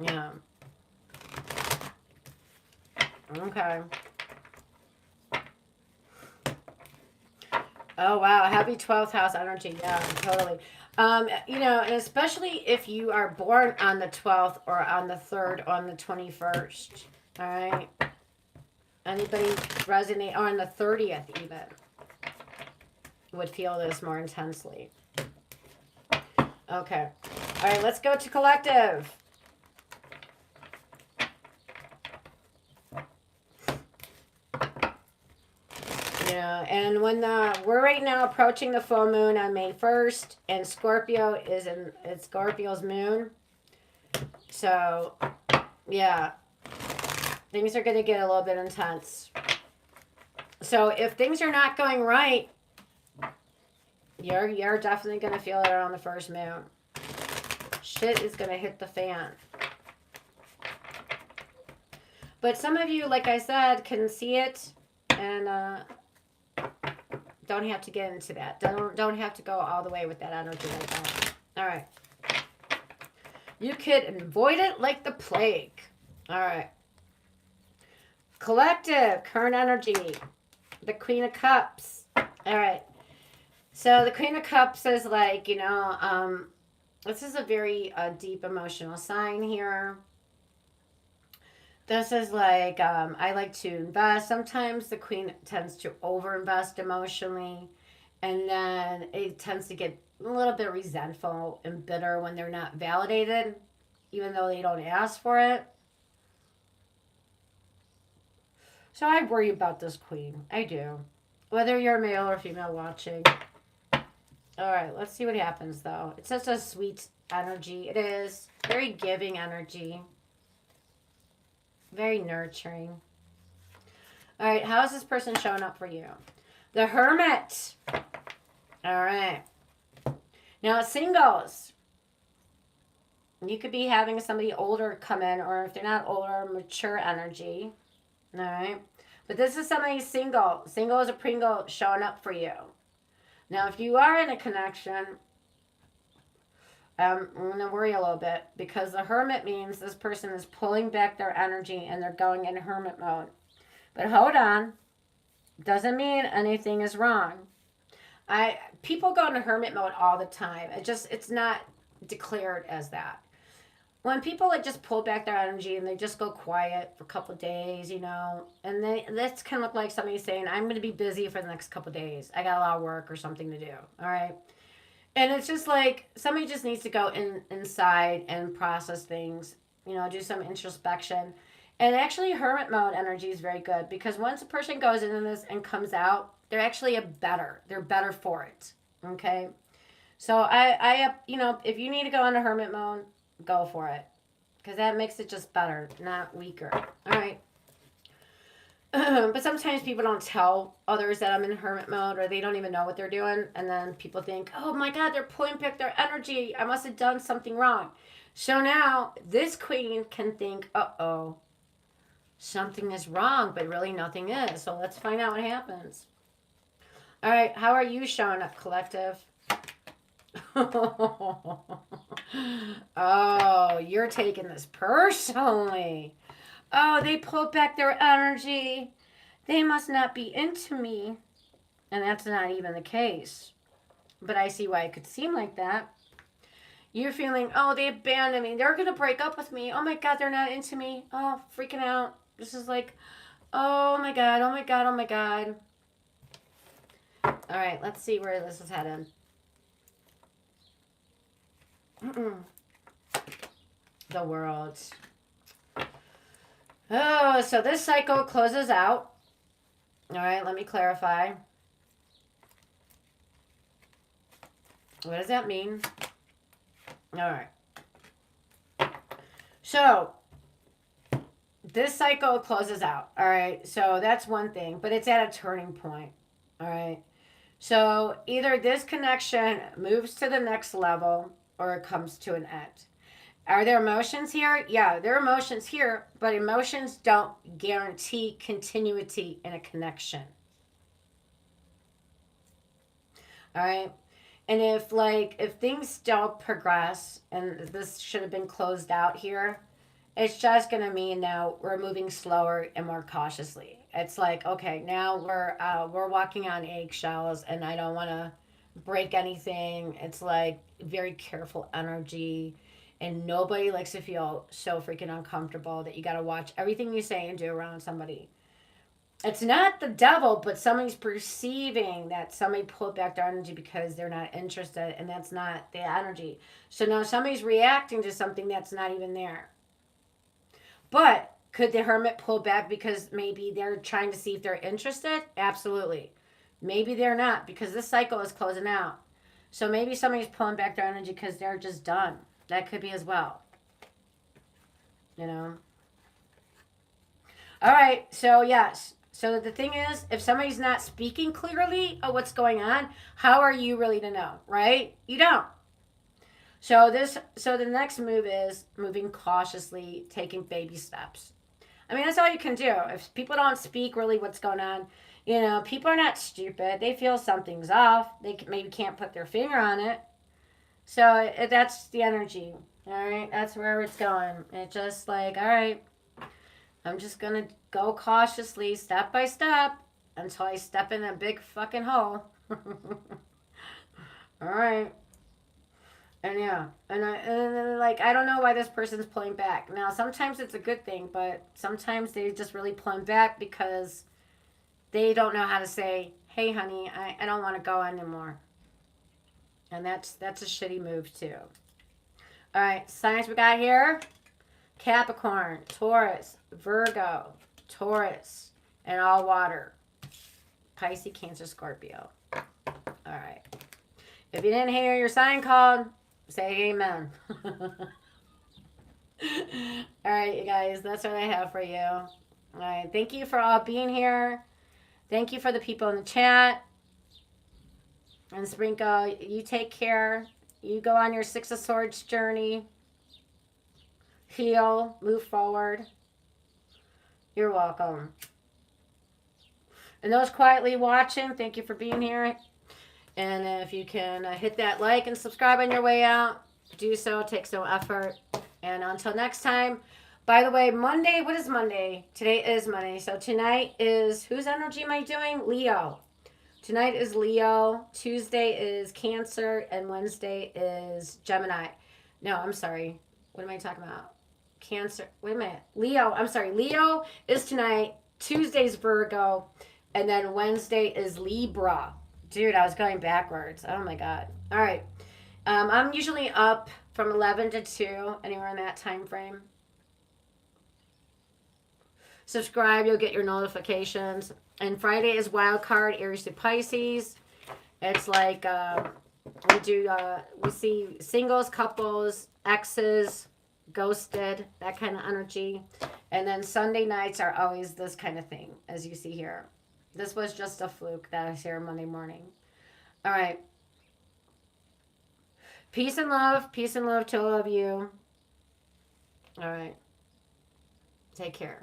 Yeah. Okay. Oh, wow. Happy 12th house energy. Yeah, totally. And especially if you are born on the 12th or on the 3rd or on the 21st. All right. Anybody resonate, or on the 30th even, would feel this more intensely. Okay. All right, let's go to collective. Yeah, and when we're right now approaching the full moon on May 1st, and Scorpio it's Scorpio's moon. So, yeah, things are going to get a little bit intense. So if things are not going right, you're definitely going to feel it around the first moon. Shit is going to hit the fan. But some of you, like I said, can see it and don't have to get into that. Don't have to go all the way with that energy like that. All right. You could avoid it like the plague. All right. Collective, current energy. The Queen of Cups. All right. So the Queen of Cups is like, this is a very deep emotional sign here. This is like, I like to invest. Sometimes the Queen tends to overinvest emotionally. And then it tends to get a little bit resentful and bitter when they're not validated, even though they don't ask for it. So I worry about this Queen. I do. Whether you're male or female watching. All right, let's see what happens, though. It's such a sweet energy. It is. Very giving energy. Very nurturing. All right, how is this person showing up for you? The Hermit. All right. Now, singles. You could be having somebody older come in, or if they're not older, mature energy. All right. But this is somebody single. Single as a Pringle showing up for you. Now, if you are in a connection, I'm going to worry a little bit because the Hermit means this person is pulling back their energy and they're going in hermit mode. But hold on. Doesn't mean anything is wrong. People go into hermit mode all the time. It's not declared as that. when people like just pull back their energy and they just go quiet for a couple of days, you know, and this can look like somebody saying, I'm going to be busy for the next couple of days. I got a lot of work or something to do. All right. And it's just like somebody just needs to go inside and process things, you know, do some introspection. And actually, hermit mode energy is very good because once a person goes into this and comes out, they're actually they're better for it. Okay. So you know, if you need to go into hermit mode, go for it because that makes it just better, not weaker. All right. But sometimes people don't tell others that I'm in hermit mode or they don't even know what they're doing. And then people think, oh my God, they're pulling back their energy. I must have done something wrong. So now this queen can think, uh-oh, something is wrong, but really nothing is. So let's find out what happens. All right, how are you showing up, collective? Oh, you're taking this personally. Oh, they pulled back their energy. They must not be into me. And that's not even the case. But I see why it could seem like that. You're feeling, oh, they abandoned me. They're going to break up with me. Oh my God, they're not into me. Oh, freaking out. This is like, oh my God, oh my God, oh my God. All right, let's see where this is headed. The world. Oh, so this cycle closes out. All right, let me clarify. What does that mean? All right. So this cycle closes out. All right. So that's one thing, but it's at a turning point. All right. So either this connection moves to the next level or it comes to an end. Are there emotions here? Yeah, there are emotions here, but emotions don't guarantee continuity in a connection. All right. And if things don't progress and this should have been closed out here, it's just going to mean now we're moving slower and more cautiously. It's like, okay, now we're walking on eggshells and I don't want to break anything. It's like very careful energy and nobody likes to feel so freaking uncomfortable that you got to watch everything you say and do around somebody. It's not the devil, but somebody's perceiving that somebody pulled back their energy because they're not interested, and that's not the energy. So now somebody's reacting to something that's not even there. But could the hermit pull back because maybe they're trying to see if they're interested? Absolutely. Maybe they're not because this cycle is closing out. So maybe somebody's pulling back their energy because they're just done. That could be as well. You know? All right, so yes. So the thing is, if somebody's not speaking clearly of what's going on, how are you really to know, right? You don't. So the next move is moving cautiously, taking baby steps. I mean, that's all you can do. If people don't speak really what's going on, you know, people are not stupid. They feel something's off. They maybe can't put their finger on it. So that's the energy. All right, that's where it's going. It's just like, all right, I'm just going to go cautiously, step by step, until I step in a big fucking hole. All right. And yeah, and like, I don't know why this person's pulling back. Now, sometimes it's a good thing, but sometimes they just really pulling back because they don't know how to say, hey, honey, I don't want to go anymore. And that's a shitty move, too. All right, signs we got here. Capricorn, Taurus, Virgo, Taurus, and all water. Pisces, Cancer, Scorpio. All right. If you didn't hear your sign called, say amen. All right, you guys, that's what I have for you. All right, thank you for all being here. Thank you for the people in the chat. And Sprinkle, you take care. You go on your Six of Swords journey. Heal, move forward. You're welcome. And those quietly watching, thank you for being here. And if you can hit that like and subscribe on your way out, do so. It takes no effort. And until next time, by the way, Monday, what is Monday? Today is Monday. So tonight is, whose energy am I doing? Leo. Tonight is Leo. Tuesday is Cancer. And Wednesday is Gemini. No, I'm sorry. what am I talking about? Cancer. Wait a minute. Leo. I'm sorry. Leo is tonight. Tuesday's Virgo. And then Wednesday is Libra. Dude, I was going backwards. Oh my God. All right. I'm usually up from 11 to 2, anywhere in that time frame. Subscribe, you'll get your notifications. And Friday is wild card, Aries to Pisces. It's like we see singles, couples, exes, ghosted, that kind of energy. And then Sunday nights are always this kind of thing, as you see here. This was just a fluke that I was here Monday morning. All right. Peace and love to all of you. All right. Take care.